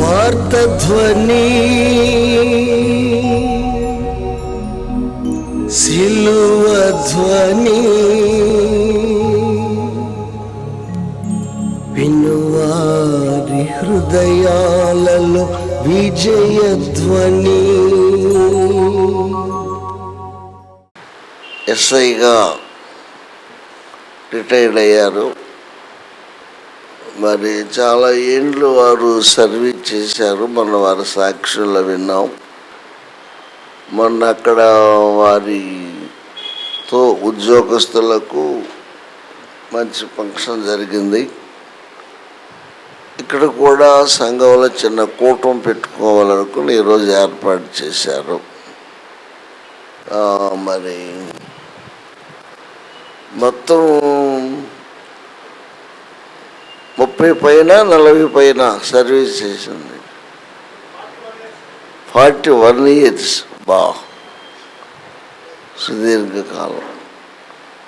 సువార్తధ్వని సిలువధ్వని వినువారి హృదయాలలో విజయధ్వని. ఎస్ఐగా రిటైర్డ్ అయ్యారు. మరి చాలా ఏండ్లు వారు సర్వీస్ చేశారు. మొన్న వారి సాక్షుల్లో విన్నాం. మొన్న అక్కడ వారితో ఉద్యోగస్తులకు మంచి ఫంక్షన్ జరిగింది. ఇక్కడ కూడా సంఘంలో చిన్న కూటం పెట్టుకోవాలనుకుని ఈరోజు ఏర్పాటు చేశారు. మరి మొత్తం 30 పైన 40 పైన సర్వీస్ చేసింది. 41 years. సుదీర్ఘకాలం.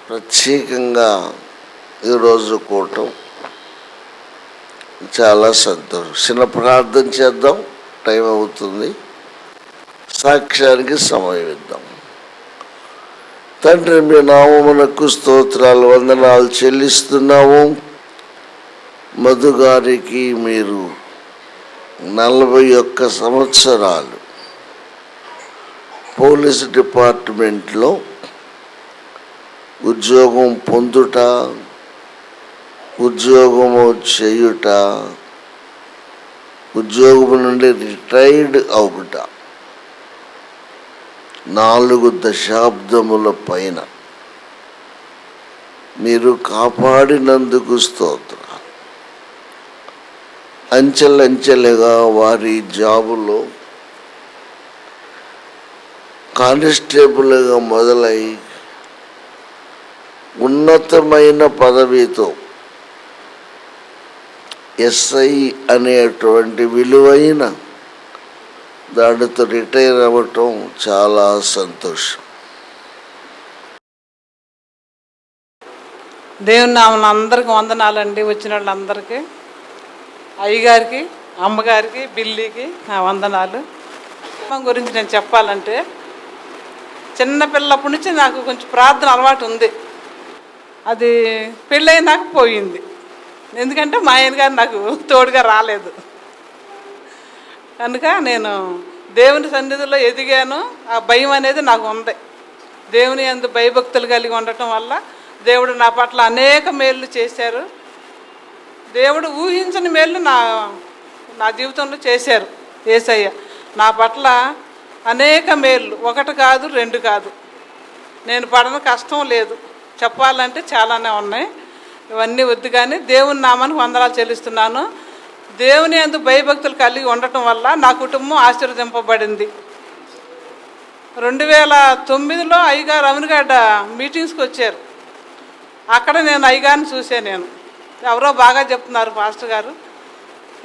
ప్రత్యేకంగా ఈరోజు కూటం చాలా సంతోషం. చిన్న ప్రార్థన చేద్దాం, టైం అవుతుంది. సాక్ష్యానికి సమయం ఇద్దాం. తండ్రి, మీ నామమునకు స్తోత్రాలు, వందనాలు చెల్లిస్తున్నాము. మధు గారికి మీరు 41 సంవత్సరాలు పోలీస్ డిపార్ట్మెంట్లో ఉద్యోగం పొందుట, ఉద్యోగము చేయుట, ఉద్యోగం నుండి రిటైర్డ్ అవుట 4 దశాబ్దముల పైన మీరు కాపాడినందుకు స్తోత్రం. అంచెలంచెలుగా వారి జాబులో కానిస్టేబుల్గా మొదలై ఉన్నతమైన పదవితో ఎస్ఐ అనేటువంటి విలువైన దానితో రిటైర్ అవ్వటం చాలా సంతోషం. దేవుని నామమున అందరికీ వందనాలండి. వచ్చిన వాళ్ళందరికీ, అయ్యగారికి, అమ్మగారికి, బిల్లీకి నా వందనాలు. గురించి నేను చెప్పాలంటే, చిన్నపిల్లప్పటి నుంచి నాకు కొంచెం ప్రార్థన అలవాటు ఉంది. అది పెళ్ళైనాక పోయింది. ఎందుకంటే మా ఆయన గారు నాకు తోడుగా రాలేదు. కనుక నేను దేవుని సన్నిధిలో ఎదిగాను. ఆ భయం అనేది నాకు ఉంది. దేవుని యందు భయభక్తులు కలిగి ఉండటం వల్ల దేవుడు నా పట్ల అనేక మేళ్ళు చేశారు. దేవుడు ఊహించని మేళ్ళు నా జీవితంలో చేశారు. యేసయ్య నా పట్ల అనేక మేళ్ళు, 1 కాదు 2 కాదు. నేను పడని కష్టం లేదు. చెప్పాలంటే చాలానే ఉన్నాయి. ఇవన్నీ వద్దు కానీ దేవుని నామానికి వందనాలు చెల్లిస్తున్నాను. దేవుని యందు భయభక్తులు కలిగి ఉండటం వల్ల నా కుటుంబం ఆశీర్వదింపబడింది. 2009లో అయ్యగారు అవనిగడ్డ మీటింగ్స్కి వచ్చారు. అక్కడ నేను అయ్యగారిని చూశాను. ఎవరో బాగా చెప్తున్నారు పాస్టర్ గారు,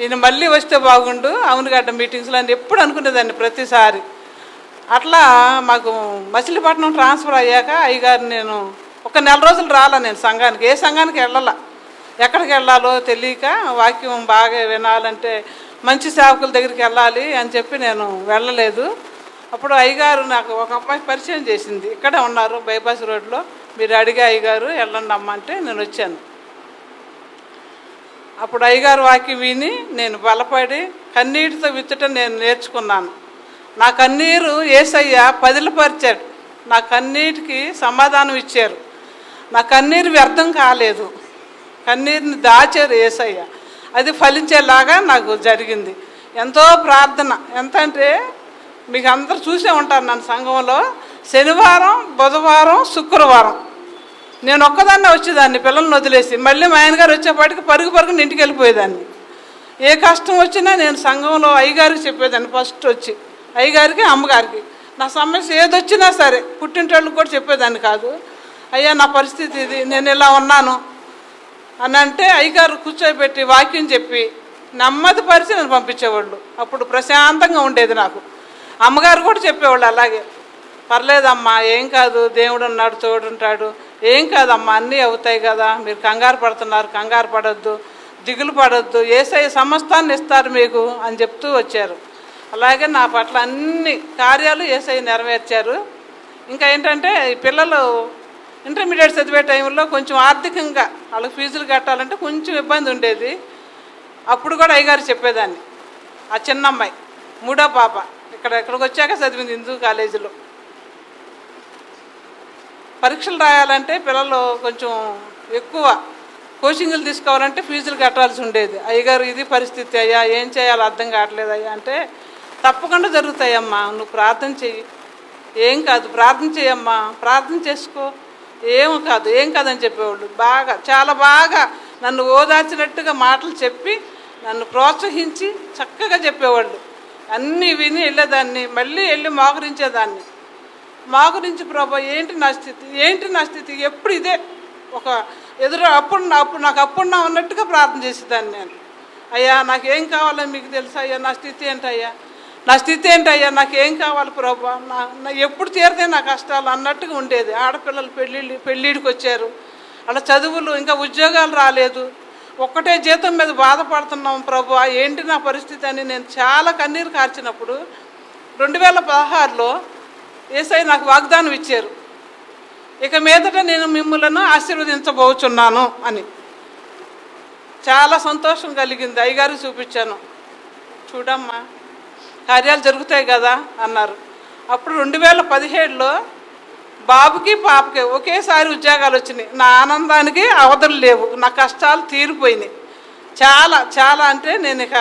ఈయన మళ్ళీ వస్తే బాగుండు అవనిగడ్డ మీటింగ్స్లో అని ఎప్పుడు అనుకునేదాన్ని ప్రతిసారి. అట్లా మాకు మచిలీపట్నం ట్రాన్స్ఫర్ అయ్యాక అయ్యగారు నేను ఒక 4 రోజులు రాలా. నేను సంఘానికి, ఏ సంఘానికి వెళ్ళాల, ఎక్కడికి వెళ్ళాలో తెలియక, వాక్యం బాగా వినాలంటే మంచి సేవకుల దగ్గరికి వెళ్ళాలి అని చెప్పి నేను వెళ్ళలేదు. అప్పుడు అయ్యగారు నాకు ఒక అమ్మాయి పరిచయం చేసింది. ఇక్కడే ఉన్నారు బైపాస్ రోడ్లో. మీరు అడిగే అయ్యగారు వెళ్ళండి అమ్మ అంటే నేను వచ్చాను. అప్పుడు అయ్యగారు వాక్యం విని నేను బలపడి కన్నీటితో విత్తటం నేను నేర్చుకున్నాను. నా కన్నీరు యేసయ్య పదిలపరిచాడు. నా కన్నీటికి సమాధానం ఇచ్చారు. నా కన్నీరు వ్యర్థం కాలేదు. కన్నీరుని దాచారు యేసయ్య. అది ఫలించేలాగా నాకు జరిగింది. ఎంతో ప్రార్థన. ఎంత అంటే మీకు అందరూ చూసే ఉంటారు నన్ను సంఘంలో. శనివారం, బుధవారం, శుక్రవారం నేను ఒక్కదాన్నే వచ్చేదాన్ని పిల్లల్ని వదిలేసి. మళ్ళీ మా ఆయనగారు వచ్చేపాటికి పరుగుని ఇంటికి వెళ్ళిపోయేదాన్ని. ఏ కష్టం వచ్చినా నేను సంఘంలో అయ్యగారికి చెప్పేదాన్ని. ఫస్ట్ వచ్చి అయ్యగారికి, అమ్మగారికి నా సమస్య ఏదొచ్చినా సరే పుట్టింటోళ్ళకి కూడా చెప్పేదాన్ని కాదు. అయ్యా నా పరిస్థితి ఇది, నేను ఇలా ఉన్నాను అని అంటే అయ్యగారు కూర్చోబెట్టి వాక్యం చెప్పి నెమ్మది పరిచి నన్ను పంపించేవాళ్ళు. అప్పుడు ప్రశాంతంగా ఉండేది నాకు. అమ్మగారు కూడా చెప్పేవాళ్ళు అలాగే, పర్లేదమ్మా, ఏం కాదు, దేవుడు ఉన్నాడు, తోడుంటాడు, ఏం కాదమ్మా, అన్నీ అవుతాయి కదా, మీరు కంగారు పడుతున్నారు, కంగారు పడొద్దు, దిగులు పడొద్దు, యేసయ్య సమస్తాన్ని ఇస్తారు మీకు అని చెప్తూ వచ్చారు. అలాగే నా పట్ల అన్ని కార్యాలు యేసయ్య నెరవేర్చారు. ఇంకా ఏంటంటే ఈ పిల్లలు ఇంటర్మీడియట్ చదివే టైంలో కొంచెం ఆర్థికంగా వాళ్ళకి ఫీజులు కట్టాలంటే కొంచెం ఇబ్బంది ఉండేది. అప్పుడు కూడా అయ్యగారు చెప్పేదాన్ని. ఆ చిన్న అమ్మాయి 3వ పాప ఇక్కడికి వచ్చాక చదివింది హిందూ కాలేజీలో. పరీక్షలు రాయాలంటే పిల్లలు కొంచెం ఎక్కువ కోచింగ్లు తీసుకోవాలంటే ఫీజులు కట్టాల్సి ఉండేది. అయ్యగారు ఇది పరిస్థితి అయ్యా, ఏం చేయాలో అర్థం కావట్లేదు అయ్యా అంటే, తప్పకుండా జరుగుతాయమ్మా, నువ్వు ప్రార్థన చెయ్యి, ఏం కాదు ప్రార్థన చేయమ్మా, ప్రార్థన చేసుకో, ఏం కాదని చెప్పేవాళ్ళు. చాలా బాగా నన్ను ఓదార్చినట్టుగా మాటలు చెప్పి నన్ను ప్రోత్సహించి చక్కగా చెప్పేవాళ్ళు. అన్నీ విని వెళ్ళేదాన్ని, మళ్ళీ వెళ్ళి మోకరించేదాన్ని. మోకరించి ప్రభా ఏంటి నా స్థితి ఎప్పుడు ఇదే ఒక అప్పుడు నాకు ఉన్నట్టుగా ప్రార్థన చేసేదాన్ని నేను. అయ్యా నాకేం కావాలని మీకు తెలుసా అయ్యా, నా స్థితి ఏంటయ్యా, నాకేం కావాలి ప్రభా, నా ఎప్పుడు తీరితే నా కష్టాలు అన్నట్టుగా ఉండేది. ఆడపిల్లలు పెళ్ళిడికి వచ్చారు, అలా చదువులు, ఇంకా ఉద్యోగాలు రాలేదు, ఒక్కటే జీతం మీద బాధపడుతున్నాం ప్రభా, ఏంటి నా పరిస్థితి అని నేను చాలా కన్నీరు కార్చినప్పుడు 2016లో యేసయ్య నాకు వాగ్దానం ఇచ్చారు, ఇక మీదట నేను మిమ్మల్ని ఆశీర్వదించబోచున్నాను అని. చాలా సంతోషం కలిగింది. అయ్యగారికి చూపించాను, చూడమ్మా కార్యాలు జరుగుతాయి కదా అన్నారు. అప్పుడు 2017లో బాబుకి పాపకి ఒకేసారి ఉద్యోగాలు వచ్చినాయి. నా ఆనందానికి అవధులు లేవు, నా కష్టాలు తీరిపోయినాయి. చాలా అంటే నేను ఇక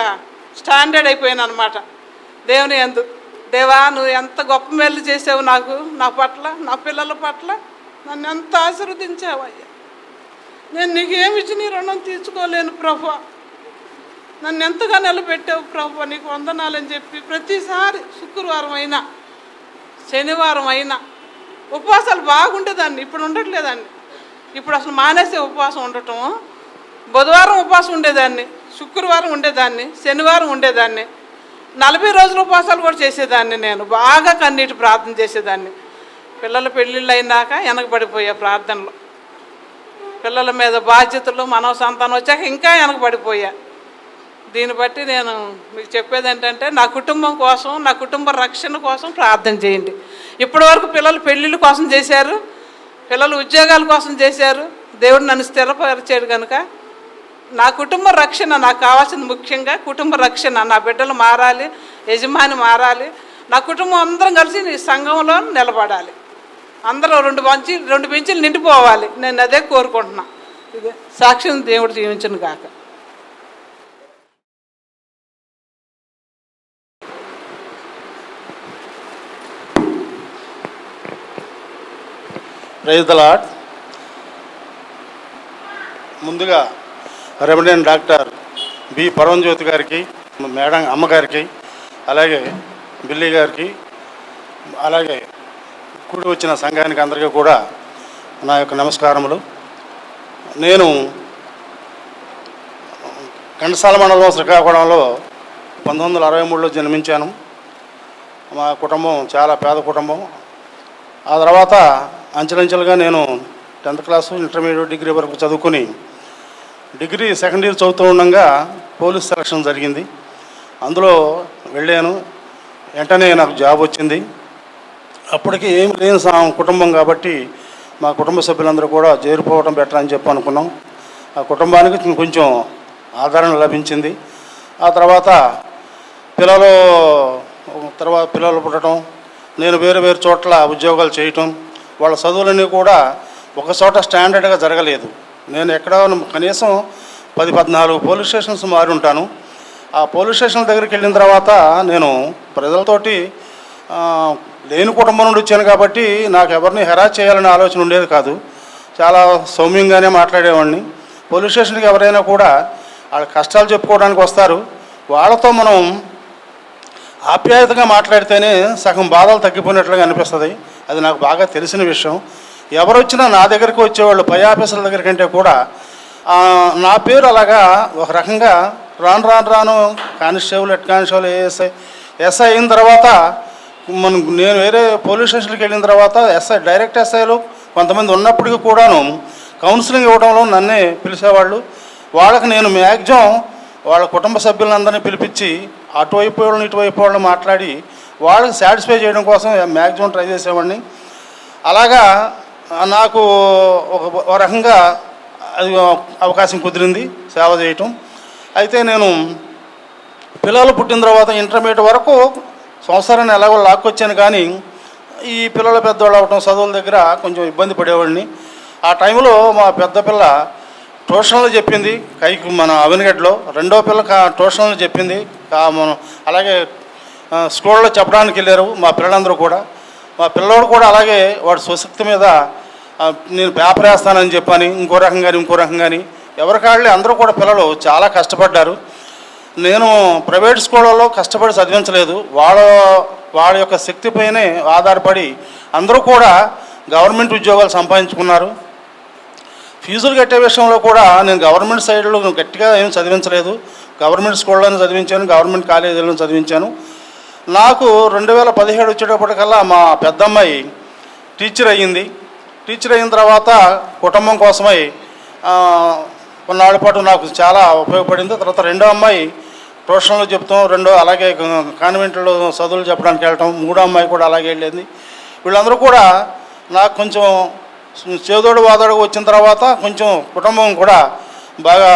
స్టాండర్డ్ అయిపోయాను అనమాట. దేవుని యందు, దేవా నువ్వు ఎంత గొప్ప మేలు చేసావు నాకు, నా పట్ల, నా పిల్లల పట్ల నన్ను ఎంత ఆశీర్వదించావయ్యా. నేను నీకేమిచ్చి నీ రుణం తీర్చుకోలేను ప్రభా, నన్ను ఎంతగా నిలబెట్టావు ప్రభా, నీకు వందనాలని చెప్పి ప్రతిసారి శుక్రవారం అయినా శనివారం అయినా ఉపవాసాలు బాగుండేదాన్ని. ఇప్పుడు ఉండట్లేదాన్ని, ఇప్పుడు అసలు మానేసే ఉపవాసం ఉండటం. బుధవారం ఉపవాసం ఉండేదాన్ని, శుక్రవారం ఉండేదాన్ని, శనివారం ఉండేదాన్ని, 40 రోజుల ఉపవాసాలు కూడా చేసేదాన్ని. నేను బాగా కన్నీటి ప్రార్థన చేసేదాన్ని. పిల్లల పెళ్ళిళ్ళు అయినాక వెనకబడిపోయా ప్రార్థనలో, పిల్లల మీద బాధ్యతలు, మనవ సంతానం వచ్చాక ఇంకా వెనకబడిపోయా. దీన్ని బట్టి నేను మీకు చెప్పేది ఏంటంటే, నా కుటుంబం కోసం, నా కుటుంబ రక్షణ కోసం ప్రార్థన చేయండి. ఇప్పటివరకు పిల్లలు పెళ్ళిళ్ళ కోసం చేశారు, పిల్లలు ఉద్యోగాల కోసం చేశారు, దేవుడు నన్ను స్థిరపరిచాడు కనుక నా కుటుంబ రక్షణ నాకు కావాల్సింది. ముఖ్యంగా కుటుంబ రక్షణ, నా బిడ్డలు మారాలి, యజమాని మారాలి, నా కుటుంబం అందరం కలిసి నీ సంఘంలో నిలబడాలి, అందరూ 2 బెంచీలు నిండిపోవాలి. నేను అదే కోరుకుంటున్నా. ఇదే సాక్ష్యం దేవుడు జీవించను కాక. Praise the Lord. ముందుగా రెవరెండ్ డాక్టర్ బి పరమజ్యోతి గారికి, మేడం అమ్మగారికి, అలాగే బిల్లి గారికి, అలాగే కూడి వచ్చిన సంఘానికి అందరికీ కూడా నా యొక్క నమస్కారములు. నేను ఘంటసాల మండలం శ్రీకాకుళంలో 1963లో జన్మించాను. మా కుటుంబం చాలా పేద కుటుంబం. ఆ తర్వాత అంచెలంచెలుగా నేను 10th క్లాసు, ఇంటర్మీడియట్, డిగ్రీ వరకు చదువుకుని డిగ్రీ సెకండ్ ఇయర్ చదువుతూ ఉండగా పోలీస్ సెలక్షన్ జరిగింది. అందులో వెళ్ళాను. వెంటనే నాకు జాబ్ వచ్చింది. అప్పటికి ఏం లేని కుటుంబం కాబట్టి మా కుటుంబ సభ్యులందరూ కూడా చేరిపోవడం బెటర్ అని చెప్పి అనుకున్నాం. ఆ కుటుంబానికి కొంచెం ఆదరణ లభించింది. ఆ తర్వాత పిల్లలు పుట్టడం, నేను వేరు వేరు చోట్ల ఉద్యోగాలు చేయటం, వాళ్ళ చదువులన్నీ కూడా ఒక చోట స్టాండర్డ్గా జరగలేదు. నేను ఎక్కడ కనీసం 10-14 పోలీస్ స్టేషన్స్ మారి ఉంటాను. ఆ పోలీస్ స్టేషన్ దగ్గరికి వెళ్ళిన తర్వాత నేను ప్రజలతోటి లేని కుటుంబం నుండి వచ్చాను కాబట్టి నాకు ఎవరిని హెరాస్ చేయాలనే ఆలోచన ఉండేది కాదు. చాలా సౌమ్యంగానే మాట్లాడేవాడిని. పోలీస్ స్టేషన్కి ఎవరైనా కూడా వాళ్ళ కష్టాలు చెప్పుకోవడానికి వస్తారు. వాళ్ళతో మనం ఆప్యాయతగా మాట్లాడితేనే సగం బాధలు తగ్గిపోయినట్లుగా అనిపిస్తుంది. అది నాకు బాగా తెలిసిన విషయం. ఎవరు వచ్చినా నా దగ్గరికి వచ్చేవాళ్ళు పై ఆఫీసర్ల దగ్గర కంటే కూడా నా పేరు అలాగా ఒక రకంగా రాను కానిస్టేబుల్, హెడ్ కానిస్టేబుల్, ఎస్ఐ అయిన తర్వాత నేను వేరే పోలీస్ స్టేషన్కి వెళ్ళిన తర్వాత డైరెక్ట్ ఎస్ఐలు కొంతమంది ఉన్నప్పటికీ కూడాను కౌన్సిలింగ్ ఇవ్వడంలో నన్నే పిలిచేవాళ్ళు. వాళ్ళకి నేను మ్యాక్సిమం వాళ్ళ కుటుంబ సభ్యులందరినీ పిలిపించి అటువైపు వాళ్ళని ఇటువైపు వాళ్ళని మాట్లాడి వాళ్ళకి సాటిస్ఫై చేయడం కోసం మ్యాక్సిమం ట్రై చేసేవాడిని. అలాగా నాకు ఒక రకంగా అది అవకాశం కుదిరింది సేవ చేయటం. అయితే నేను పిల్లలు పుట్టిన తర్వాత ఇంటర్మీడియట్ వరకు సంవత్సరాన్ని ఎలాగో లాక్కొచ్చాను, కానీ ఈ పిల్లల పెద్దవాళ్ళు అవటం చదువుల దగ్గర కొంచెం ఇబ్బంది పడేవాడిని. ఆ టైంలో మా పెద్ద పిల్ల ట్యూషన్లో చెప్పింది కైకి మన అవినగడ్డలో, రెండో పిల్ల ట్యూషన్లో చెప్పింది మనం, అలాగే స్కూల్లో చెప్పడానికి వెళ్ళారు మా పిల్లలందరూ కూడా. మా పిల్లోడు కూడా అలాగే వాడి స్వశక్తి మీద నేను పేపర్ వేస్తానని చెప్పని ఇంకో రకంగాని ఎవరికాళ్ళే అందరూ కూడా పిల్లలు చాలా కష్టపడ్డారు. నేను ప్రైవేట్ స్కూళ్ళలో కష్టపడి చదివించలేదు, వాళ్ళ యొక్క శక్తిపైనే ఆధారపడి అందరూ కూడా గవర్నమెంట్ ఉద్యోగాలు సంపాదించుకున్నారు. ఫీజులు కట్టే విషయంలో కూడా నేను గవర్నమెంట్ సైడ్లో గట్టిగా ఏం చదివించలేదు, గవర్నమెంట్ స్కూళ్ళలోనే చదివించాను, గవర్నమెంట్ కాలేజీలను చదివించాను. నాకు 2017 వచ్చేటప్పటికల్లా మా పెద్దమ్మాయి టీచర్ అయ్యింది. టీచర్ అయిన తర్వాత కుటుంబం కోసమై కొన్నాళ్ళ పాటు నాకు చాలా ఉపయోగపడింది. తర్వాత రెండో అమ్మాయి ట్యూషన్లో చెప్తాం, అలాగే కాన్వెంట్లో చదువులు చెప్పడానికి వెళ్ళటం, మూడో అమ్మాయి కూడా అలాగే వెళ్ళింది. వీళ్ళందరూ కూడా నాకు కొంచెం చేదోడు వాదోడు వచ్చిన తర్వాత కొంచెం కుటుంబం కూడా బాగా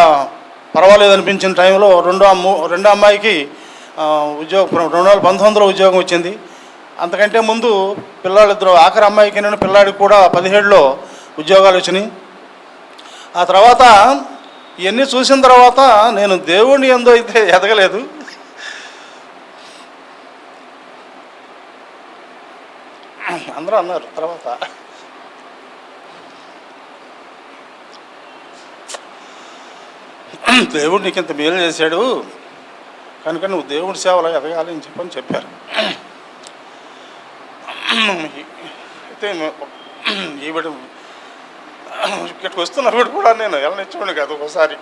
పర్వాలేదు అనిపించిన టైంలో రెండో అమ్మాయికి ఉద్యోగం 2019లో ఉద్యోగం వచ్చింది. అంతకంటే ముందు పిల్లాడిద్దరు, ఆఖరి అమ్మాయికి నేను పిల్లాడికి కూడా 17లో ఉద్యోగాలు వచ్చినాయి. ఆ తర్వాత ఇవన్నీ చూసిన తర్వాత నేను దేవుడిని ఎందో అయితే ఎదగలేదు. అందరూ అన్నారు తర్వాత దేవుడు నీకు ఇంత మేలు చేశాడు కనుక నువ్వు దేవుడి సేవలో ఎదగాలి అని చెప్పారు. అయితే ఈవిడ ఇక్కడికి వస్తున్నప్పుడు కూడా నేను వెళ్ళనిచ్చేవాడిని కాదు ఒకసారి.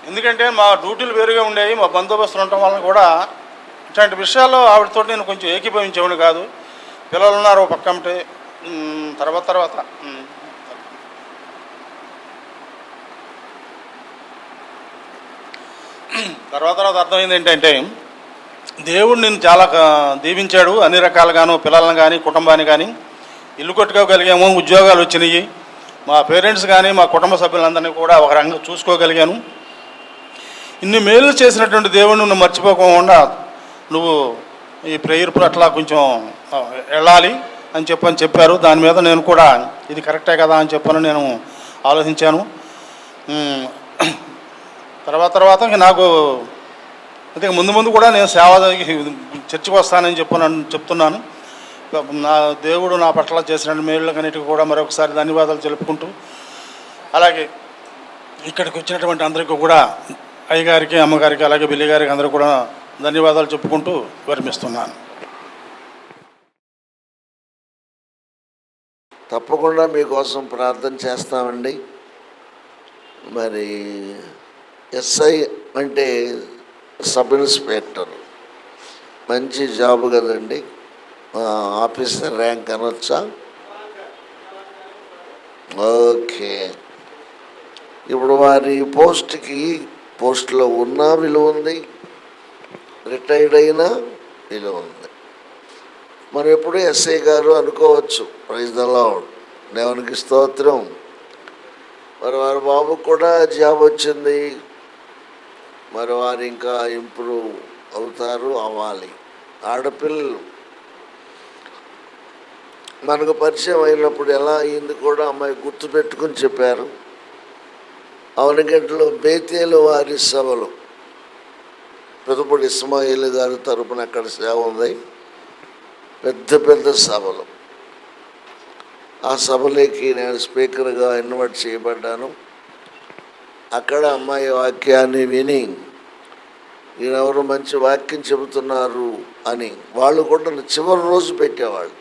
ఎందుకంటే మా డ్యూటీలు వేరుగా ఉండేవి, మా బందోబస్తులు ఉండటం వలన కూడా ఇట్లాంటి విషయాల్లో ఆవిడతో నేను కొంచెం ఏకీభవించేవాడిని కాదు. పిల్లలు ఉన్నారు పక్క అంటే తర్వాత అర్థమైంది ఏంటంటే దేవుడు నేను చాలా దీవించాడు అన్ని రకాలుగాను, పిల్లలను కానీ కుటుంబాన్ని కానీ ఇల్లు కొట్టుకోగలిగాము, ఉద్యోగాలు వచ్చినాయి, మా పేరెంట్స్ కానీ మా కుటుంబ సభ్యులందరినీ కూడా ఒక రంగం చూసుకోగలిగాను. ఇన్ని మేలు చేసినటువంటి దేవుడిని నువ్వు మర్చిపోకుండా నువ్వు ఈ ప్రేయర్ అట్లా కొంచెం వెళ్ళాలి అని చెప్పారు. దాని మీద నేను కూడా ఇది కరెక్టే కదా అని చెప్పని నేను ఆలోచించాను. తర్వాత ఇంక నాకు అంటే ముందు కూడా నేను చర్చికి వస్తానని చెప్తున్నాను. నా దేవుడు నా పట్ల చేసిన మేళ్ళకన్నిటికీ కూడా మరొకసారి ధన్యవాదాలు తెలుపుకుంటూ, అలాగే ఇక్కడికి వచ్చినటువంటి అందరికీ కూడా అయ్యగారికి, అమ్మగారికి, అలాగే బిల్లి గారికి అందరూ కూడా ధన్యవాదాలు చెప్పుకుంటూ విరమిస్తున్నాను. తప్పకుండా మీకోసం ప్రార్థన చేస్తామండి. మరి ఎస్ఐ అంటే సబ్ ఇన్స్పెక్టర్, మంచి జాబ్ కదండి. ఆఫీసర్ ర్యాంక్ అనొచ్చా? ఓకే. ఇప్పుడు వారి పోస్ట్లో ఉన్న విలువ ఉంది, రిటైర్డ్ అయినా విలువ ఉంది. మనం ఎప్పుడు ఎస్ఐ గారు అనుకోవచ్చు. ప్రైజ్ ద లార్డ్, దేవునికి స్తోత్రం. మరి వారి బాబుకు కూడా జాబ్ వచ్చింది, మరి వారు ఇంకా ఇంప్రూవ్ అవ్వాలి. ఆడపిల్లలు మనకు పరిచయం అయినప్పుడు ఎలా అయింది కూడా అమ్మాయి గుర్తుపెట్టుకుని చెప్పారు. అవనగంటలో బేతేలు వారి సభలు పెద్దపూడి ఇస్మాయిల్ గారి తరపున అక్కడ సేవ ఉంది, పెద్ద సభలు. ఆ సభలోకి నేను స్పీకర్గా ఇన్వైట్ చేయబడ్డాను. అక్కడ అమ్మాయి వాక్యాన్ని విని ఈయనెవరు మంచి వాక్యం చెబుతున్నారు అని వాళ్ళు కూడా చివరి రోజు పెట్టేవాళ్ళు.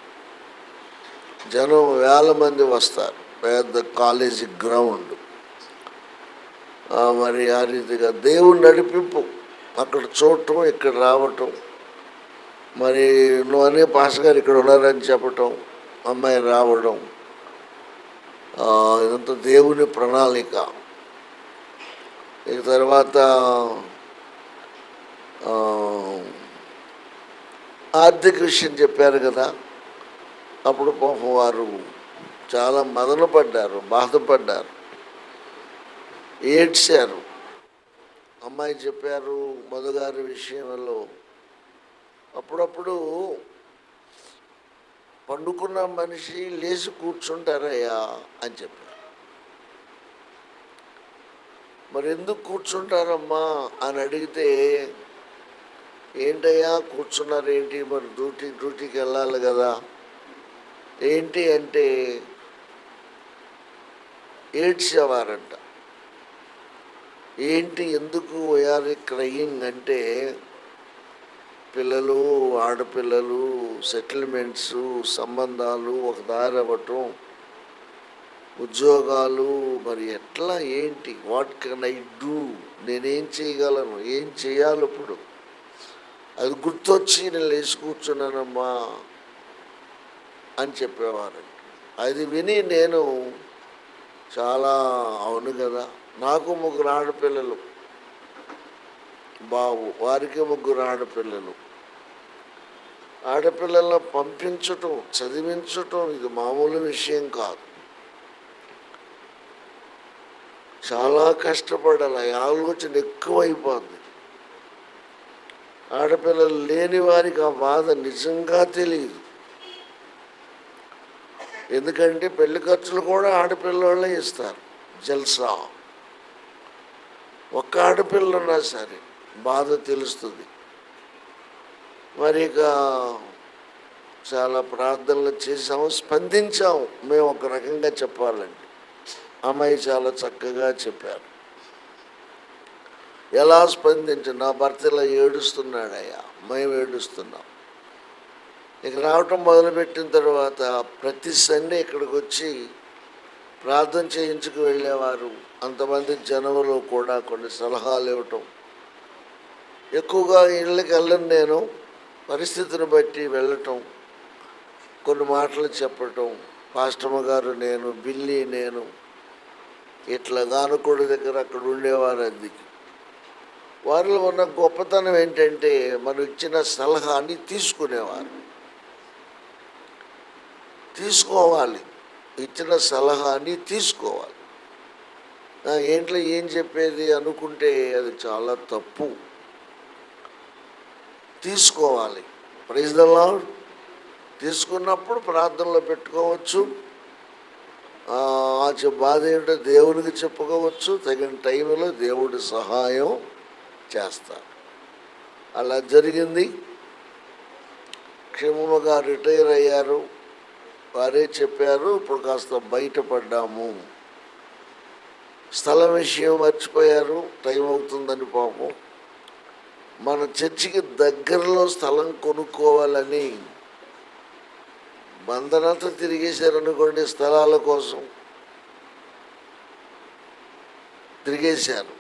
జనం వేల మంది వస్తారు, పెద్ద కాలేజీ గ్రౌండ్. మరి ఆ రీతిగా దేవుని నడిపింపు, అక్కడ చూడటం ఇక్కడ రావటం, మరి నువ్వు అనే పాస్టర్ గారు ఇక్కడ ఉన్నారని చెప్పటం, అమ్మాయి రావడం, ఇదంతా దేవుని ప్రణాళిక. ఇక తర్వాత ఆర్థిక విషయం చెప్పారు కదా, అప్పుడు పాపం వారు చాలా మదన పడ్డారు, బాధపడ్డారు, ఏడ్చారు. అమ్మాయి చెప్పారు మధుగారి విషయంలో, అప్పుడప్పుడు పండుకున్న మనిషి లేచి కూర్చుంటారయ్యా అని చెప్పారు. మరి ఎందుకు కూర్చుంటారమ్మా అని అడిగితే, ఏంటయ్యా కూర్చున్నారేంటి, మరి డ్యూటీకి వెళ్ళాలి కదా ఏంటి అంటే ఏడ్చేవారంట. ఏంటి ఎందుకు వీఆర్ క్రయింగ్ అంటే, పిల్లలు, ఆడపిల్లలు, సెటిల్మెంట్స్, సంబంధాలు ఒక దారి అవ్వటం, ఉద్యోగాలు, మరి ఎట్లా ఏంటి, వాట్ కెన్ ఐ డూ, నేనేం చేయగలను, ఏం చేయాలి ఇప్పుడు, అది గుర్తొచ్చి నేను లేచి కూర్చున్నానమ్మా అని చెప్పేవారంట. అది విని నేను చాలా అవును కదా, నాకు 3 ఆడపిల్లలు, బావు వారికి 3 ఆడపిల్లలు. ఆడపిల్లలను పంపించటం, చదివించటం ఇది మామూలు విషయం కాదు. చాలా కష్టపడాలి, ఆలోచన ఎక్కువైపోద్ది. ఆడపిల్లలు లేని వారికి ఆ బాధ నిజంగా తెలియదు. ఎందుకంటే పెళ్లి ఖర్చులు కూడా ఆడపిల్లలే ఇస్తారు, జల్సా. ఒక్క ఆడపిల్ల ఉన్నా సరే బాధ తెలుస్తుంది. మరి ఇక చాలా ప్రార్థనలు చేసాము, స్పందించాము మేము. ఒక రకంగా చెప్పాలండి, అమ్మాయి చాలా చక్కగా చెప్పారు. ఎలా స్పందించి, నా భర్త ఇలా ఏడుస్తున్నాడయ్యా, మేము ఏడుస్తున్నాం. ఇక రావటం మొదలుపెట్టిన తర్వాత ప్రతి సండే ఇక్కడికి వచ్చి ప్రార్థన చేయించుకు వెళ్ళేవారు. అంతమంది జనంలో కూడా కొన్ని సలహాలు ఇవ్వటం. ఎక్కువగా ఇళ్ళకి వెళ్ళను నేను, పరిస్థితిని బట్టి వెళ్ళటం, కొన్ని మాటలు చెప్పటం. పాస్టమ్మ గారు, నేను, బిల్లి, నేను ఇట్లా గానుకోడి దగ్గర అక్కడ ఉండేవారు అందుకు. వారిలో ఉన్న గొప్పతనం ఏంటంటే, మనం ఇచ్చిన సలహాని తీసుకునేవారు. తీసుకోవాలి, ఇచ్చిన సలహాని తీసుకోవాలి. ఏంట్లో ఏం చెప్పేది అనుకుంటే అది చాలా తప్పు. తీసుకోవాలి. Praise the Lord. తీసుకున్నప్పుడు ప్రార్థనలో పెట్టుకోవచ్చు, బాధ ఏంటో దేవునికి చెప్పుకోవచ్చు, తగిన టైంలో దేవుడి సహాయం చేస్తారు. అలా జరిగింది. క్షేమముగా రిటైర్ అయ్యారు. వారే చెప్పారు, ఇప్పుడు కాస్త బయటపడ్డాము. స్థలం విషయం మర్చిపోయారు, టైం అవుతుందని పాపం. మన చర్చికి దగ్గరలో స్థలం కొనుక్కోవాలని బందనంతా తిరిగేశారనుకోండి, స్థలాల కోసం తిరిగేశారు.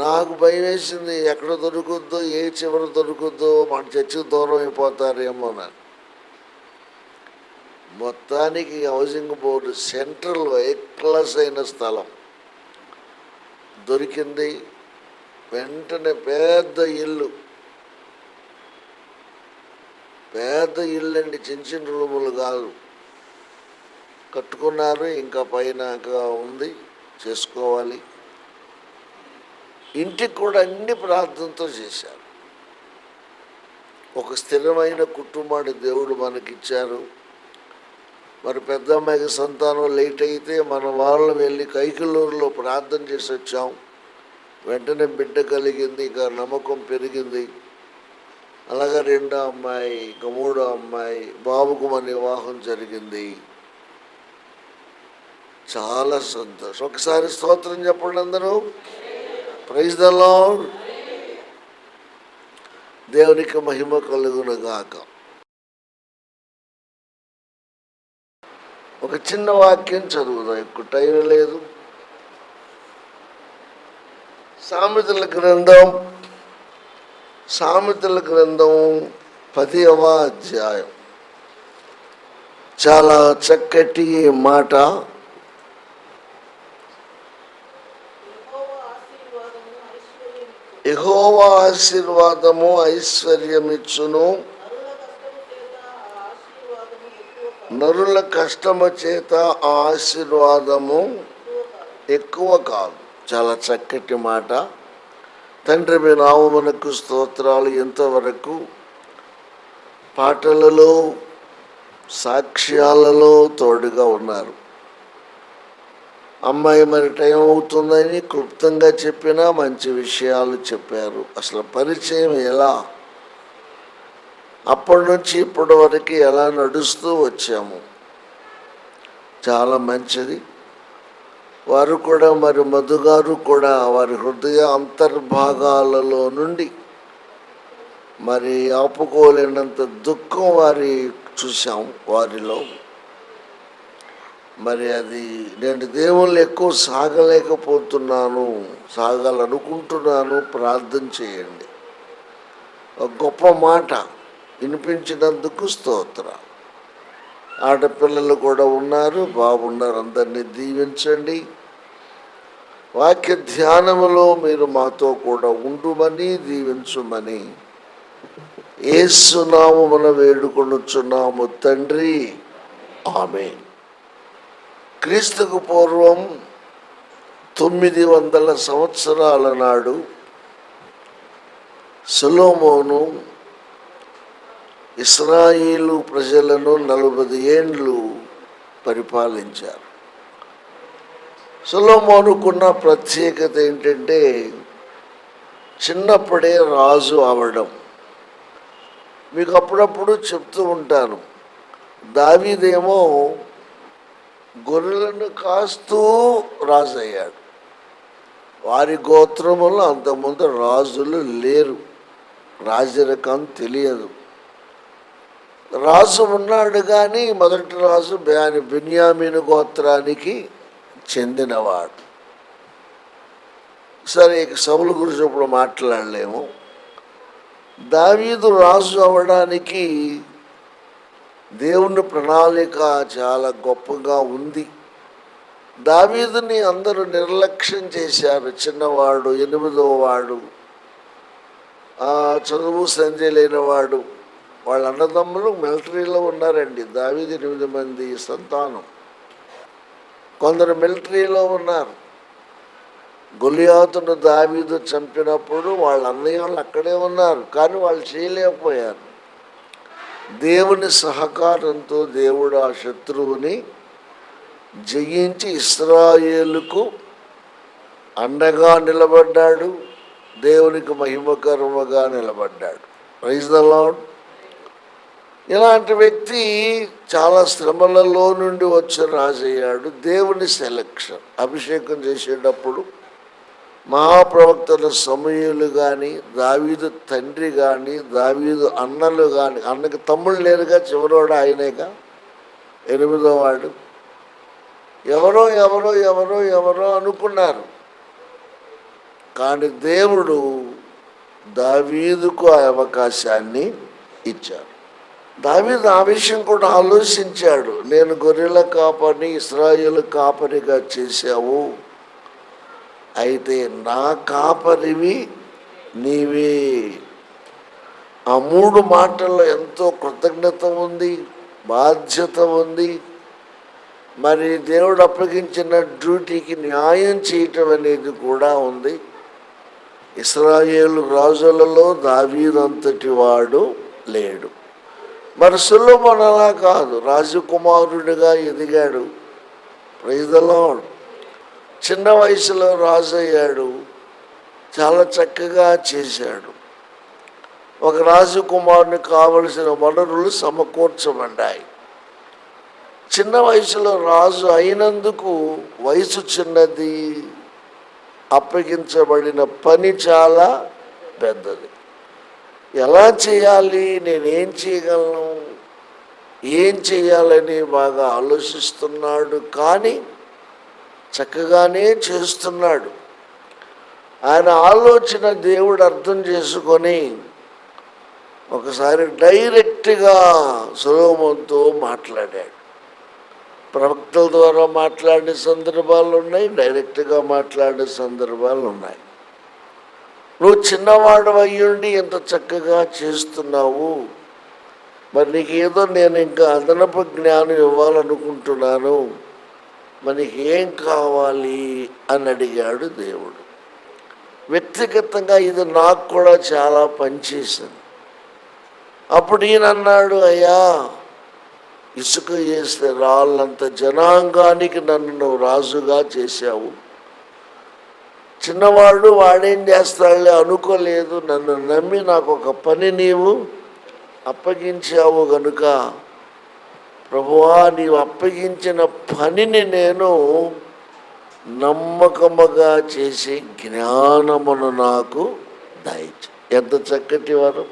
నాకు భయం వేసింది, ఎక్కడ దొరుకుద్దో, ఏ చివర దొరుకుద్దో, మన చర్చికి దూరం అయిపోతారేమో అని. మొత్తానికి హౌసింగ్ బోర్డు సెంట్రల్లో ఎక్లస్ అయిన స్థలం దొరికింది. వెంటనే పెద్ద ఇల్లు అండి, చిన్న చిన్న రూములు కాదు, కట్టుకున్నారు. ఇంకా పైన ఉంది, చేసుకోవాలి. ఇంటికి కూడా అన్ని ప్రార్థనతో చేశారు. ఒక స్థిరమైన కుటుంబాన్ని దేవుడు మనకిచ్చారు. మరి పెద్ద అమ్మాయికి సంతానం లేట్ అయితే మన వాళ్ళు వెళ్ళి కైకలూరులో ప్రార్థన చేసి వచ్చాం. వెంటనే బిడ్డ కలిగింది, ఇక నమ్మకం పెరిగింది. అలాగే 2వ అమ్మాయి, ఇక 3వ అమ్మాయి, బాబుకు మన వివాహం జరిగింది. చాలా సంతోషం. ఒకసారి స్తోత్రం చెప్పండి అందరూ. Praise the Lord. దేవునికి మహిమ కలుగును గాక. ఒక చిన్న వాక్యం చదువుదాం, ఎక్కువ టైం లేదు. సామెతల గ్రంథం 10వ అధ్యాయం. చాలా చక్కటి మాట. యెహోవా ఆశీర్వాదము ఐశ్వర్యమిచ్చును, నరుల కష్టము చేత ఆ ఆశీర్వాదము ఎక్కువ కాదు. చాలా చక్కటి మాట. తండ్రి మీ నామమునకు స్తోత్రాలు. ఎంతవరకు పాటలలో సాక్ష్యాలలో తోడుగా ఉన్నారు. అమ్మాయి మరి టైం అవుతుందని క్లుప్తంగా చెప్పినా మంచి విషయాలు చెప్పారు. అసలు పరిచయం ఎలా, అప్పటి నుంచి ఇప్పటి వరకు ఎలా నడుస్తూ వచ్చాము, చాలా మంచిది. వారు కూడా మరి మధు గారు కూడా వారి హృదయ అంతర్భాగాలలో నుండి మరి ఆపుకోలేనంత దుఃఖం వారి చూసాం వారిలో. మరి అది నేను దేవుళ్ళు ఎక్కువ సాగలేకపోతున్నాను, సాగాలనుకుంటున్నాను, ప్రార్థన చేయండి. ఒక గొప్ప మాట వినిపించినందుకు స్తోత్రం. ఆడపిల్లలు కూడా ఉన్నారు, బాగున్నారు. అందరినీ దీవించండి. వాక్య ధ్యానములో మీరు మాతో కూడా ఉండుమని దీవించుమని యేసు నామమున వేడుకొనుచున్నాము తండ్రి, ఆమేన్. క్రీస్తుకు పూర్వం 900 సంవత్సరాల నాడు సొలొమోను ఇశ్రాయేలు ప్రజలను 40 ఏండ్లు పరిపాలించారు. సొలొమోనుకున్న ప్రత్యేకత ఏంటంటే చిన్నప్పుడే రాజు అవడం. మీకు అప్పుడప్పుడు చెప్తూ ఉంటాను, దావీదేమో గొర్రెలను కాస్తూ రాజు అయ్యాడు. వారి గోత్రములో అంతకుముందు రాజులు లేరు, రాజరికం తెలియదు. రాజు ఉన్నాడు కానీ మొదటి రాజు బెన్యామీను గోత్రానికి చెందినవాడు. సరే, సౌలు గురించి ఇప్పుడు మాట్లాడలేము. దావీదు రాజు అవ్వడానికి దేవుని ప్రణాళిక చాలా గొప్పగా ఉంది. దావీదుని అందరూ నిర్లక్ష్యం చేశారు. చిన్నవాడు, 8వ వాడు, చదువు సంధ్య లేనివాడు. వాళ్ళ అన్నదమ్ములు మిలిటరీలో ఉన్నారండి. దావీదు 8 మంది సంతానం. కొందరు మిలిటరీలో ఉన్నారు. గొలియాతును దావీదు చంపినప్పుడు వాళ్ళ అన్నయ్య వాళ్ళు అక్కడే ఉన్నారు, కానీ వాళ్ళు చేయలేకపోయారు. దేవుని సహకారంతో దేవుడు ఆ శత్రువుని జయించి ఇశ్రాయేలుకు అండగా నిలబడ్డాడు. దేవునికి మహిమకరముగా నిలబడ్డాడు. Praise the Lord. ఇలాంటి వ్యక్తి చాలా శ్రమలలో నుండి వచ్చి రాజయ్యాడు. దేవుని సెలక్షన్. అభిషేకం చేసేటప్పుడు మహాప్రవక్తల సమూయేలు కానీ, దావీదు తండ్రి కానీ, దావీదు అన్నలు కానీ, అన్నకి తమ్ముళ్ళు లేరుగా, చివరోడు ఆయనేగా, 8వ వాడు. ఎవరో ఎవరో ఎవరో ఎవరో అనుకున్నారు, కానీ దేవుడు దావీదుకు ఆ అవకాశాన్ని ఇచ్చాడు. దావీదు ఆ విషయం కూడా ఆలోచించాడు. నేను గొర్రెల కాపరిని, ఇశ్రాయేలు కాపరిగా చేశావు, అయితే నా కాపరివి నీవే. ఆ 3 మాటల్లో ఎంతో కృతజ్ఞత ఉంది, బాధ్యత ఉంది. మరి దేవుడు అప్పగించిన డ్యూటీకి న్యాయం చేయటం అనేది కూడా ఉంది. ఇశ్రాయేలు రాజులలో దావీదు అంతటి వాడు లేడు. మరి సొలొమోను అలా కాదు, రాజకుమారుడిగా ఎదిగాడు. Praise the Lord. చిన్న వయసులో రాజు అయ్యాడు, చాలా చక్కగా చేశాడు. ఒక రాజకుమారునికి కావలసిన వనరులు సమకూర్చబడ్డాయి. చిన్న వయసులో రాజు అయినందుకు వయసు చిన్నది, అప్పగించబడిన పని చాలా పెద్దది. ఎలా చేయాలి, నేనేం చేయగలను, ఏం చేయాలని బాగా ఆలోచిస్తున్నాడు, కానీ చక్కగానే చేస్తున్నాడు. ఆయన ఆలోచన దేవుడు అర్థం చేసుకొని ఒకసారి డైరెక్ట్గా సొలొమోనుతో మాట్లాడాడు. ప్రవక్తల ద్వారా మాట్లాడిన సందర్భాలు ఉన్నాయి, డైరెక్ట్గా మాట్లాడిన సందర్భాలు ఉన్నాయి. నువ్వు చిన్నవాడు అయ్యుండి ఎంత చక్కగా చేస్తున్నావు, మరి నీకేదో నేను ఇంకా అదనపు జ్ఞానం ఇవ్వాలనుకుంటున్నాను, మరి ఏం కావాలి అని అడిగాడు దేవుడు. వ్యక్తిగతంగా ఇది నాకు కూడా చాలా పనిచేసింది. అప్పుడు ఈయన అన్నాడు, అయ్యా ఇసుక చేస్తే రాళ్ళంత జనాంగానికి నన్ను నువ్వు రాజుగా చేశావు. చిన్నవాడు వాడేం చేస్తాడులే అనుకోలేదు, నన్ను నమ్మి నాకు ఒక పని నీవు అప్పగించావు గనుక ప్రభువా నీవు అప్పగించిన పనిని నేను నమ్మకముగా చేసి జ్ఞానమును నాకు దయచే. ఎంత చక్కటి వారు.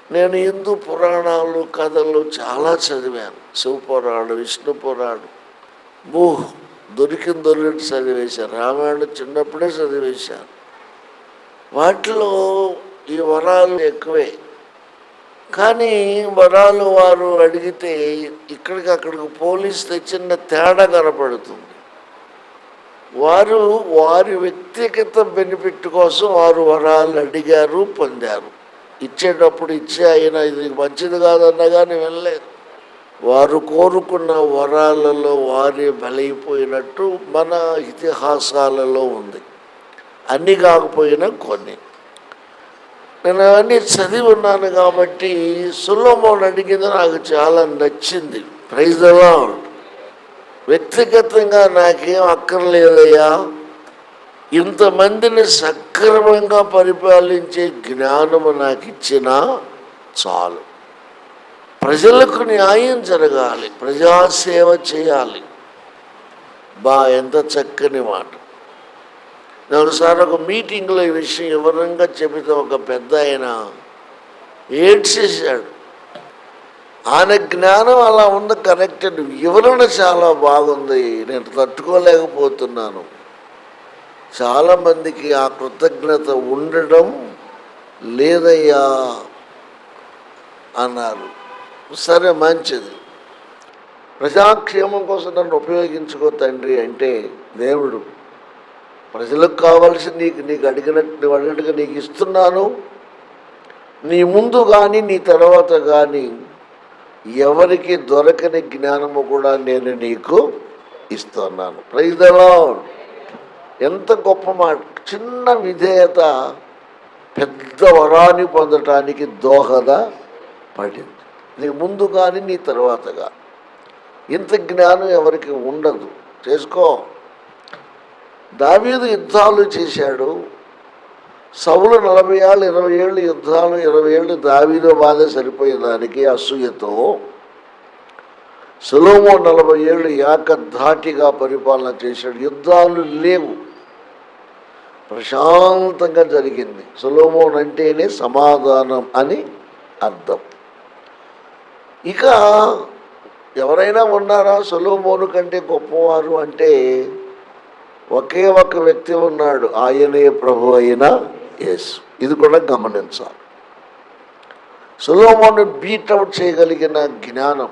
నేను హిందూ పురాణాలు కథలు చాలా చదివాను. శివపురాణం, విష్ణు పురాణం, దొరికింది చదివేశాను. రామాయణం చిన్నప్పుడే చదివేశాను. వాటిలో ఈ వరాలు ఎక్కువే, కానీ వరాలు వారు అడిగితే ఇక్కడికి అక్కడికి పోలిస్తే చిన్న తేడా కనపడుతుంది. వారి వ్యక్తిగత బెనిఫిట్ కోసం వారు వరాలు అడిగారు, పొందారు. ఇచ్చేటప్పుడు అయినా ఇది మంచిది కాదన్నా కానీ వెళ్ళలేదు. వారు కోరుకున్న వరాలలో వారే బలైపోయినట్టు మన ఇతిహాసాలలో ఉంది. అన్నీ కాకపోయినా కొన్ని. నేను అవన్నీ చదివి ఉన్నాను కాబట్టి సొలొమోను అడిగింది నాకు చాలా నచ్చింది. Praise the Lord. వ్యక్తిగతంగా నాకేం అక్కర్లేదయ్యా, ఇంతమందిని సక్రమంగా పరిపాలించే జ్ఞానము నాకు ఇచ్చినా చాలు. ప్రజలకు న్యాయం జరగాలి, ప్రజాసేవ చేయాలి. ఎంత చక్కని మాట. నేను ఒకసారి ఒక మీటింగ్లో ఈ విషయం వివరంగా చెబితే ఒక పెద్ద ఆయన ఏడ్చేశాడు. ఆయన జ్ఞానం అలా ఉంది, కరెక్టెడ్ వివరణ చాలా బాగుంది, నేను తట్టుకోలేకపోతున్నాను. చాలామందికి ఆ కృతజ్ఞత ఉండడం లేదయ్యా అన్నారు. సరే మంచిది, ప్రజాక్షేమం కోసం నన్ను ఉపయోగించుకో తండ్రి అంటే దేవుడు ప్రజలకు కావాల్సి నీకు అడిగినట్టుగా నీకు ఇస్తున్నాను. నీ ముందు కానీ నీ తర్వాత కానీ ఎవరికి దొరకని జ్ఞానము కూడా నేను నీకు ఇస్తున్నాను. Praise the Lord. ఎంత గొప్ప మాట. చిన్న విధేయత పెద్ద వరాన్ని పొందటానికి దోహద పడింది. నీకు ముందు కానీ నీ తర్వాత కానీ ఇంత జ్ఞానం ఎవరికి ఉండదు. చేసుకో. దావీదు యుద్ధాలు చేశాడు. సౌలు 40 ఏళ్ళు 20 ఏళ్ళు యుద్ధాలు, 20 ఏళ్ళు దావీదు బాధ సరిపోయేదానికి అసూయతో. సొలొమోను 40 ఏళ్ళు ఏకధాటిగా పరిపాలన చేశాడు. యుద్ధాలు లేవు, ప్రశాంతంగా జరిగింది. సొలొమోను అంటేనే సమాధానం అని అర్థం. ఇక ఎవరైనా ఉన్నారా సొలొమోను కంటే గొప్పవారు అంటే ఒకే ఒక వ్యక్తి ఉన్నాడు, ఆయనే ప్రభు అయిన యేసు. ఇది కూడా గమనించాలి. సొలొమోను బీట్అవుట్ చేయగలిగిన జ్ఞానం,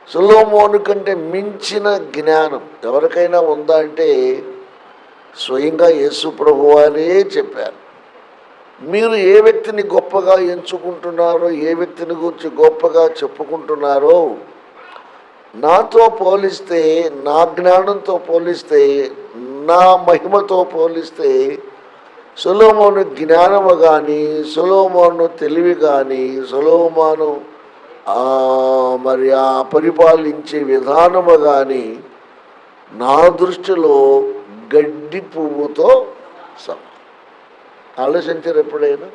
సొలొమోను కంటే మించిన జ్ఞానం ఎవరికైనా ఉందా అంటే స్వయంగా యేసు ప్రభువారే చెప్పారు. మీరు ఏ వ్యక్తిని గొప్పగా ఎంచుకుంటున్నారో, ఏ వ్యక్తిని గురించి గొప్పగా చెప్పుకుంటున్నారో, నాతో పోలిస్తే, నా జ్ఞానంతో పోలిస్తే, నా మహిమతో పోలిస్తే సొలొమోను జ్ఞానము కానీ, సొలొమోను తెలివి కానీ, సొలొమోను మరి ఆ పరిపాలించే విధానము కానీ నా దృష్టిలో గడ్డి పువ్వుతో సమానం. ఆలోచించారు ఎప్పుడైనా?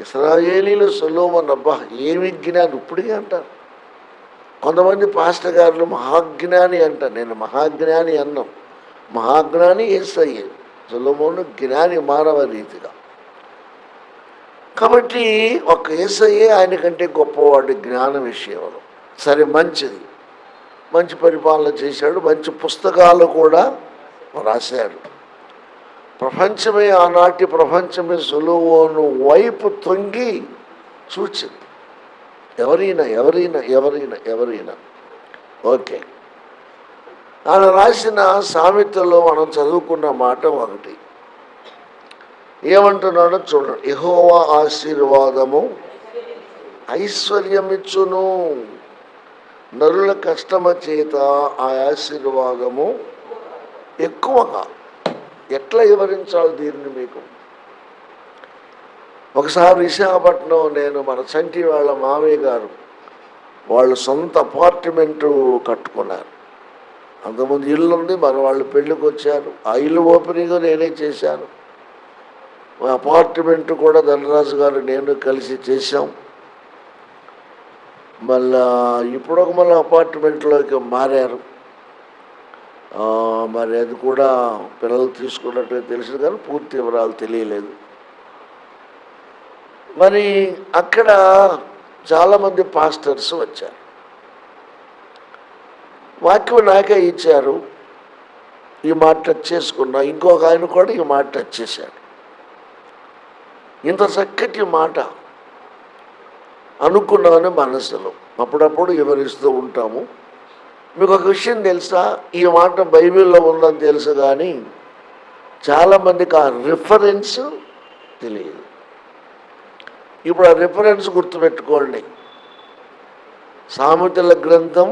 ఇశ్రాయేలీలు సొలొమోను అబ్బా ఏమి జ్ఞానం ఇప్పటికే అంటారు. కొంతమంది పాస్టర్ గారులు మహాజ్ఞాని అంటారు. నేను మహాజ్ఞాని అన్నాం. మహాజ్ఞాని యేసయ్యే, సొలొమోను జ్ఞాని మానవ రీతిగా. కాబట్టి ఒక యేసయ్యే ఆయన కంటే గొప్పవాడు జ్ఞాన విషయంలో. సరే మంచిది, మంచి పరిపాలన చేశాడు, మంచి పుస్తకాలు కూడా రాశాడు. ప్రపంచమే, ఆనాటి ప్రపంచమే సొలొమోను వైపు తొంగి సూచన. ఎవరైనా ఓకే. ఆయన రాసిన సామెతల్లో మనం చదువుకున్న మాట ఒకటి ఏమంటున్నాడో చూడండి. యెహోవా ఆశీర్వాదము ఐశ్వర్యమిచ్చును, నరుల కష్టము చేత ఆ ఆశీర్వాదము ఎక్కువగా. ఎట్లా వివరించాలి దీన్ని మీకు? ఒకసారి విశాఖపట్నం నేను మన చంటి వాళ్ళ మామయ్య గారు వాళ్ళు సొంత అపార్ట్మెంటు కట్టుకున్నారు. అంతకుముందు ఇల్లు ఉంది, మన వాళ్ళు పెళ్ళికి వచ్చారు. ఆ ఇల్లు ఓపెనింగ్ నేనే చేశాను. అపార్ట్మెంటు కూడా ధనరాజు గారు నేను కలిసి చేశాం. మళ్ళా ఇప్పుడు మళ్ళీ అపార్ట్మెంట్లోకి మారారు. మరి అది కూడా పిల్లలు తీసుకున్నట్టుగా తెలిసింది కానీ పూర్తి వివరాలు తెలియలేదు. మరి అక్కడ చాలామంది పాస్టర్స్ వచ్చారు, వాక్యం నాకే ఇచ్చారు. ఈ మాట టచ్ చేసుకున్నా. ఇంకొక ఆయన కూడా ఈ మాట టచ్ చేశాడు. ఇంత చక్కటి మాట అనుకున్నాను మనసులో. అప్పుడప్పుడు వివరిస్తూ ఉంటాము. మీకు ఒక విషయం తెలుసా? ఈ మాట బైబిల్లో ఉందని తెలుసు కానీ చాలామందికి ఆ రిఫరెన్స్ తెలియదు. ఇప్పుడు ఆ రిఫరెన్స్ గుర్తుపెట్టుకోండి. సామెతల గ్రంథం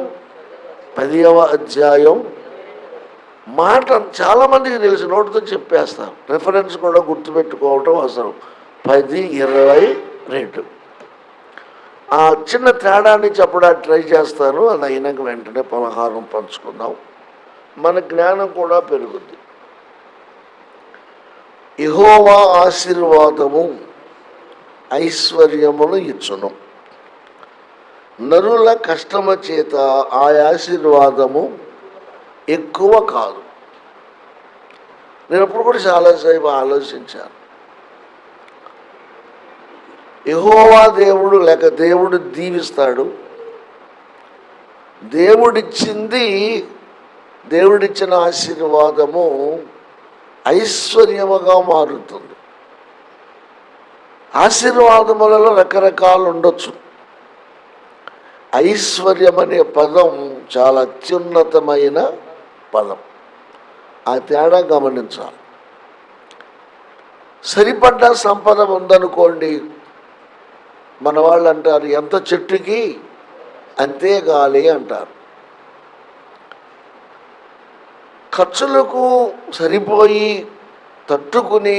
10వ అధ్యాయం మాట చాలామందికి తెలుసు, నోటితో చెప్పేస్తాం. రిఫరెన్స్ కూడా గుర్తుపెట్టుకోవటం అవసరం. 10:22. ఆ చిన్న తేడాన్ని చెప్పడానికి ట్రై చేస్తాను. అది అయినాక వెంటనే పలహారం పంచుకుందాం, మన జ్ఞానం కూడా పెరుగుద్ది. యెహోవా ఆశీర్వాదము ఐశ్వర్యమును ఇచ్చును, నరుల కష్టము చేత ఆ ఆశీర్వాదము ఎక్కువ కాదు. నేను అప్పుడు కూడా చాలాసేపు ఆలోచించాను. యెహోవా దేవుడు లేక దేవుడు దీవిస్తాడు. దేవుడిచ్చిన ఆశీర్వాదము ఐశ్వర్యముగా మారుతుంది. ఆశీర్వాదములలో రకరకాలు ఉండొచ్చు. ఐశ్వర్యం అనే పదం చాలా అత్యున్నతమైన పదం. ఆ తేడా గమనించాలి. సరిపడ్డ సంపద ఉందనుకోండి, మన వాళ్ళు అంటారు ఎంత చెట్టుకి అంతే గాలి అంటారు. ఖర్చులకు సరిపోయి తట్టుకుని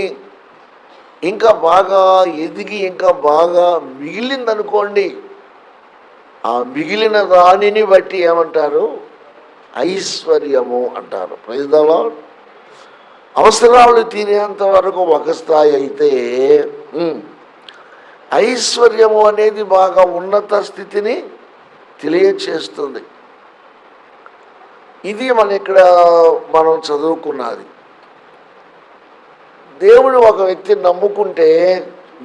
ఇంకా బాగా ఎదిగి ఇంకా బాగా మిగిలిందనుకోండి, ఆ మిగిలిన దానిని బట్టి ఏమంటారు? ఐశ్వర్యము అంటారు. Praise the Lord. అవసరాలు తీరేంత వరకు ఒక స్థాయి అయితే ఐశ్వర్యము అనేది బాగా ఉన్నత స్థితిని తెలియచేస్తుంది. ఇది మనం చదువుకున్నది. దేవుడు ఒక వ్యక్తిని నమ్ముకుంటే,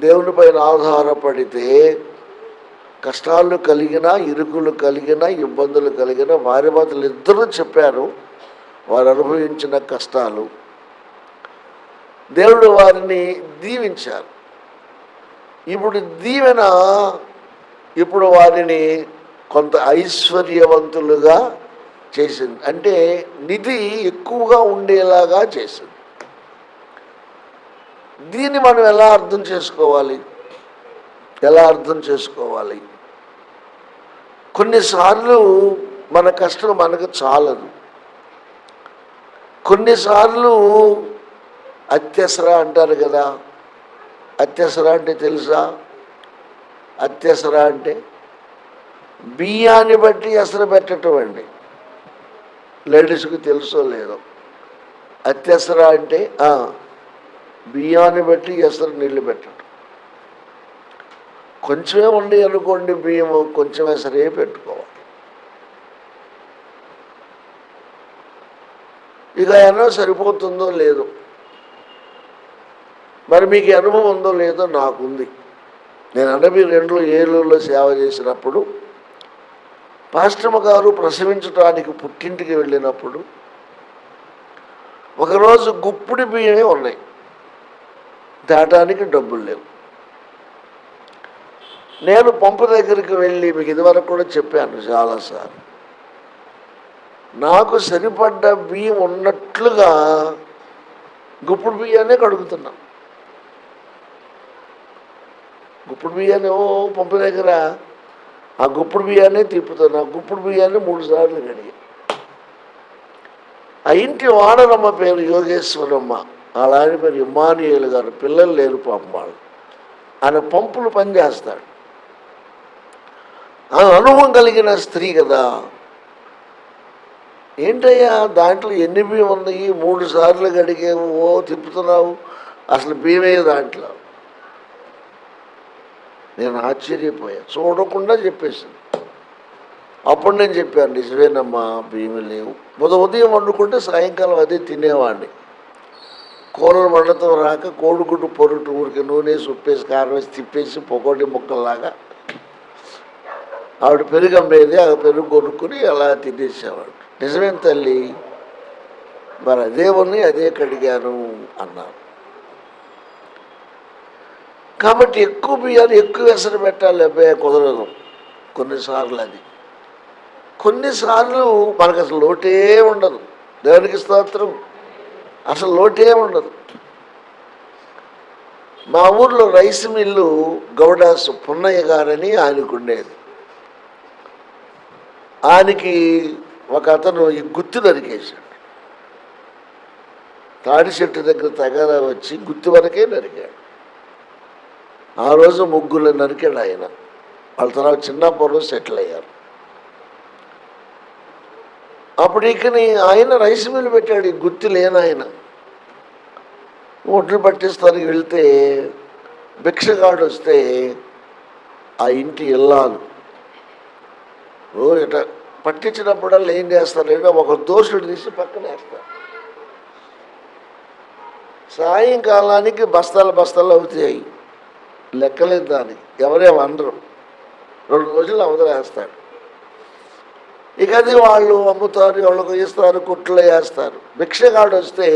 దేవుని పైన ఆధారపడితే, కష్టాలు కలిగినా, ఇరుకులు కలిగినా, ఇబ్బందులు కలిగినా, భార్య భర్తలు ఇద్దరూ చెప్పారు వారు అనుభవించిన కష్టాలు. దేవుడు వారిని దీవించారు. ఇప్పుడు దీవెన ఇప్పుడు వారిని కొంత ఐశ్వర్యవంతులుగా చేసింది. అంటే నిధి ఎక్కువగా ఉండేలాగా చేసింది. దీన్ని మనం ఎలా అర్థం చేసుకోవాలి? కొన్నిసార్లు మన కష్టం మనకు చాలదు. కొన్నిసార్లు అత్యవసర అంటారు కదా. అత్యవసర అంటే తెలుసా? అత్యవసర అంటే బియ్యాన్ని బట్టి ఎసరు పెట్టడం అండి. లేడీస్కి తెలుసో లేదో. అత్యవసర అంటే బియ్యాన్ని బట్టి ఎసరు నీళ్ళు పెట్టడం. కొంచెమే ఉండి అనుకోండి బియ్యము, కొంచెం ఎసరే పెట్టుకోవాలి. ఇక ఏమన్నా సరిపోతుందో లేదో. మరి మీకు అనుభవం ఉందో లేదో నాకుంది. నేను 82 ఏలూరులో సేవ చేసినప్పుడు పాస్టమ్మ గారు ప్రసవించడానికి పుట్టింటికి వెళ్ళినప్పుడు ఒకరోజు గుప్పిడి బియ్యమే ఉన్నాయి, దాటానికి డబ్బులు లేవు. నేను పంపు దగ్గరికి వెళ్ళి మీకు ఇదివరకు కూడా చెప్పాను చాలాసార్లు, నాకు సరిపడ్డ బియ్యం ఉన్నట్లుగా గుప్పుడు బియ్యాన్నే కడుగుతున్నా. గుప్పుడు బియ్యాన్ని పంపు దగ్గర ఆ గుప్పుడు బియ్యాన్నే తిప్పుతున్నా. గుప్పుడు బియ్యాన్ని 3 సార్లు కడిగి. ఆ ఇంటి వాడరమ్మ పేరు యోగేశ్వరమ్మ, వాళ్ళ ఆయన పేరు ఇమ్మానుయేలు గారు. పిల్లలు లేరు పాపం వాళ్ళు. ఆయన పంపులు పనిచేస్తాడు. ఆ అనుభవం కలిగిన స్త్రీ కదా. ఏంటయ్యా దాంట్లో ఎన్ని బియ్యం ఉన్నాయి, 3 సార్లు కడిగేవు, తిప్పుతున్నావు, అసలు బియ్యమే దాంట్లో. నేను ఆశ్చర్యపోయా, చూడకుండా చెప్పేసింది. అప్పుడు నేను చెప్పాను, నిజమేనమ్మా బియ్యం లేవు. ఉదయం వండుకుంటే సాయంకాలం అదే తినేవాడిని. కూరలు వండటం రాక కోడిగుడ్డు పొరుటు ఊరికి నూనె ఉప్పేసి కారం వేసి తిప్పేసి పొగోటి ముక్కల్లాగా ఆవిడ పెరుగు అమ్మేది, ఆ పెరుగు కొనుక్కుని అలా తినేసేవాడు. నిజమేం తల్లి, మరి అదే ఉన్నాయి అదే కడిగాను అన్నారు. కాబట్టి ఎక్కువ బియ్యాన్ని ఎక్కువ ఎసరు పెట్టాలి, అబ్బాయి కుదరదు కొన్నిసార్లు. అది కొన్నిసార్లు మనకు అసలు లోటే ఉండదు. దేవునికి స్తోత్రం, అసలు లోటే ఉండదు. మా ఊర్లో రైస్ మిల్లు గౌడాసు పున్నయ్య గారని ఆయనకు ఉండేది. ఆయనకి ఒక అతను ఈ గుత్తి నరికేశాడు. తాడి చెట్టు దగ్గర తగాదా వచ్చి గుత్తి వరకే నరికాడు. ఆ రోజు 3 నరికాడు ఆయన. వాళ్ళ తర్వాత చిన్నప్పుడు సెటిల్ అయ్యారు. అప్పుడు ఇకని ఆయన రైస్ మిల్ పెట్టాడు. ఈ గుత్తి లేని ఆయన ఒడ్లు పట్టిస్తానికి వెళ్తే భిక్షగాడు వస్తే ఆ ఇంటి ఇల్లాలు ఇట పట్టించినప్పుడల్లా ఏం చేస్తారంటే ఒక దోషుడు తీసి పక్కన వేస్తారు. సాయంకాలానికి బస్తాలు అవుతాయి, లెక్కలేదు దానికి, ఎవరేమో అనరు. 2 రోజులు అవతలేస్తాడు. ఇక అది వాళ్ళు అమ్ముతారు, ఎవరికి ఇస్తారు, కుట్లు వేస్తారు. భిక్షగాడు వస్తే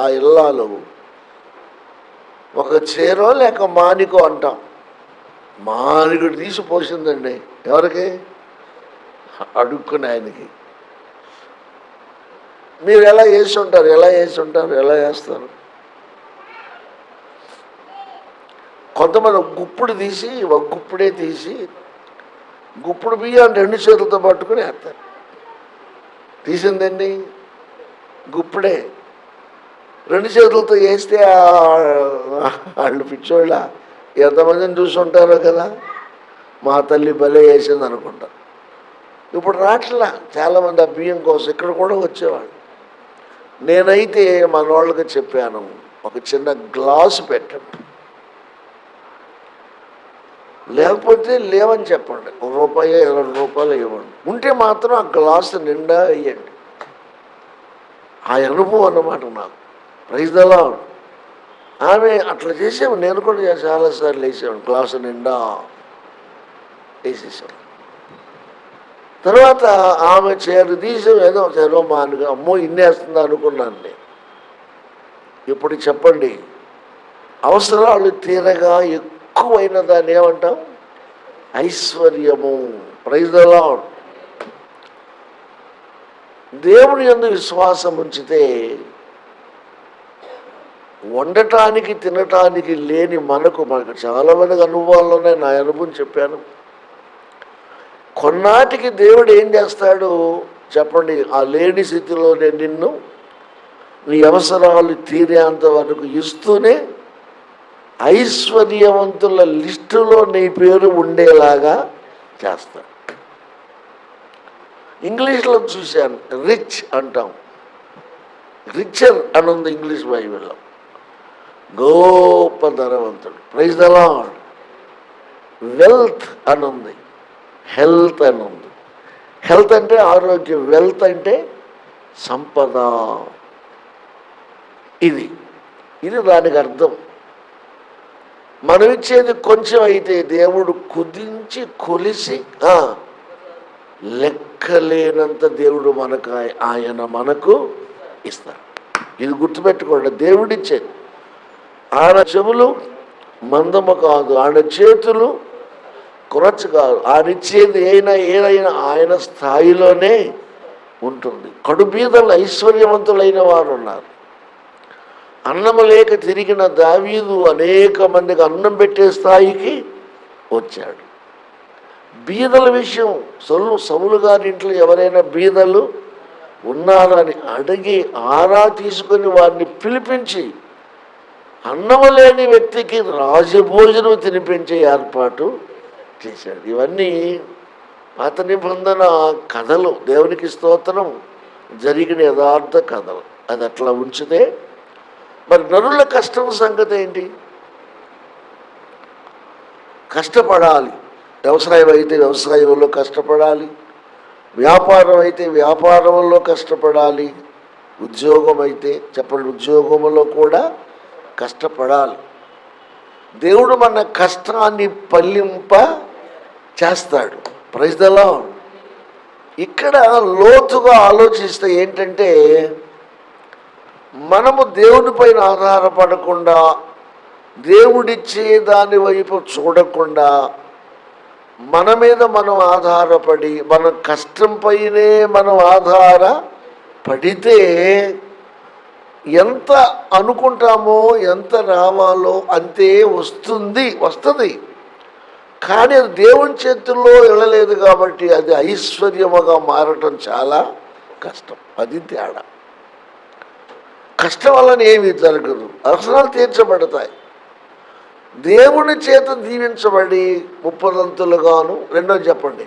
ఆ ఇల్లాలు ఒక చీరో లేక మానికో అంటాం, మానికుడు తీసి పోసిందండి. ఎవరికి? అడుక్కుని ఆయనకి. మీరు ఎలా చేసి ఉంటారు, ఎలా చేస్తారు? కొంతమంది ఒక గుప్పుడే తీసి గుప్పుడు బియ్యాన్ని 2 చేతులతో పట్టుకుని వేస్తారు. తీసిందండి గుప్పుడే. 2 చేతులతో వేస్తే వాళ్ళు పిచ్చోళ్ళ ఎంతమందిని చూసుంటారో కదా, మా తల్లి భలే వేసింది అనుకుంటారు. ఇప్పుడు రాట్లా చాలామంది ఆ బియ్యం కోసం ఇక్కడ కూడా వచ్చేవాళ్ళు. నేనైతే మన వాళ్ళకి చెప్పాను, ఒక చిన్న గ్లాసు పెట్టండి, లేకపోతే లేవని చెప్పండి. ₹1 ₹2 ఇవ్వండి. ఉంటే మాత్రం ఆ గ్లాసు నిండా వేయండి. ఆ అనుభవం అన్నమాట నాకు. Praise the Lord. ఆమె అట్లా చేసాము, నేను కూడా చాలాసార్లు వేసాను. గ్లాసు నిండా వేసేసాను. తర్వాత ఆమె చేరు తీసి ఏదో మానుగా అమ్మో ఇన్నేస్తుందా అనుకున్నాను నేను. ఇప్పుడు చెప్పండి, అవసరాలు తీరగా ఎక్కువైన దాన్ని ఏమంటాం? ఐశ్వర్యము. Praise the Lord. దేవుని యందు విశ్వాసం ఉంచితే వండటానికి తినటానికి లేని మనకు చాలా మందికి అనుభవాలు ఉన్నాయి. నా అనుభవం చెప్పాను. కొన్నాటికి దేవుడు ఏం చేస్తాడు చెప్పండి? ఆ లేని స్థితిలోనే నిన్ను నీ అవసరాలు తీరేంత వరకు ఇస్తూనే ఐశ్వర్యవంతుల లిస్టులో నీ పేరు ఉండేలాగా చేస్తాడు. ఇంగ్లీష్లో చూశాను, రిచ్ అంటాం, రిచర్ అని ఉంది ఇంగ్లీష్ బైబిల్లో. గొప్ప ధనవంతుడు. Praise the lord. వెల్త్ అని ఉంది, హెల్త్ అని ఉంది. హెల్త్ అంటే ఆరోగ్యం, వెల్త్ అంటే సంపద. ఇది దానికి అర్థం. మనం ఇచ్చేది కొంచెం అయితే దేవుడు కుదించి కొలిసి లెక్కలేనంత దేవుడు ఆయన మనకు ఇస్తాడు. ఇది గుర్తుపెట్టుకోండి. దేవుడిచ్చేది. ఆయన చెవులు మందము కాదు, ఆయన చేతులు కొరచ కాదు. ఆయన ఇచ్చేది ఏదైనా ఆయన స్థాయిలోనే ఉంటుంది. కడుబీదలు ఐశ్వర్యవంతులైన వారు ఉన్నారు. అన్నము లేక తిరిగిన దావీదు అనేక మందికి అన్నం పెట్టే స్థాయికి వచ్చాడు. బీదల విషయం సౌలు గారి ఇంట్లో ఎవరైనా బీదలు ఉన్నారని అడిగి ఆరా తీసుకొని వారిని పిలిపించి అన్నము లేని వ్యక్తికి రాజభోజనం తినిపించే ఏర్పాటు చేశాడు. ఇవన్నీ పాత నిబంధన కథలు, దేవునికి స్తోత్రం, జరిగిన యథార్థ కథలు. అది అట్లా ఉంచితే మరి నరుల కష్టం సంగతి ఏంటి? కష్టపడాలి. వ్యవసాయం అయితే వ్యవసాయంలో కష్టపడాలి, వ్యాపారం అయితే వ్యాపారంలో కష్టపడాలి, ఉద్యోగం అయితే చెప్పండి ఉద్యోగంలో కూడా కష్టపడాలి. దేవుడు మన కష్టాన్ని పల్లింప చేస్తాడు. Praise the Lord. ఇక్కడ లోతుగా ఆలోచిస్తే ఏంటంటే, మనము దేవుని పైన ఆధారపడకుండా, దేవుడిచ్చే దాని వైపు చూడకుండా, మన మీద మనం ఆధారపడి మన కష్టంపైనే మనం ఆధారపడితే ఎంత అనుకుంటామో, ఎంత రావాలో అంతే వస్తుంది. కానీ అది దేవుని చేతుల్లో వెళ్ళలేదు కాబట్టి అది ఐశ్వర్యముగా మారటం చాలా కష్టం. అది తేడా. కష్టం వలన ఏమీ జరగదు, అవసరాలు తీర్చబడతాయి. దేవుని చేత దీవించబడి 30దంతులుగాను, రెండోది చెప్పండి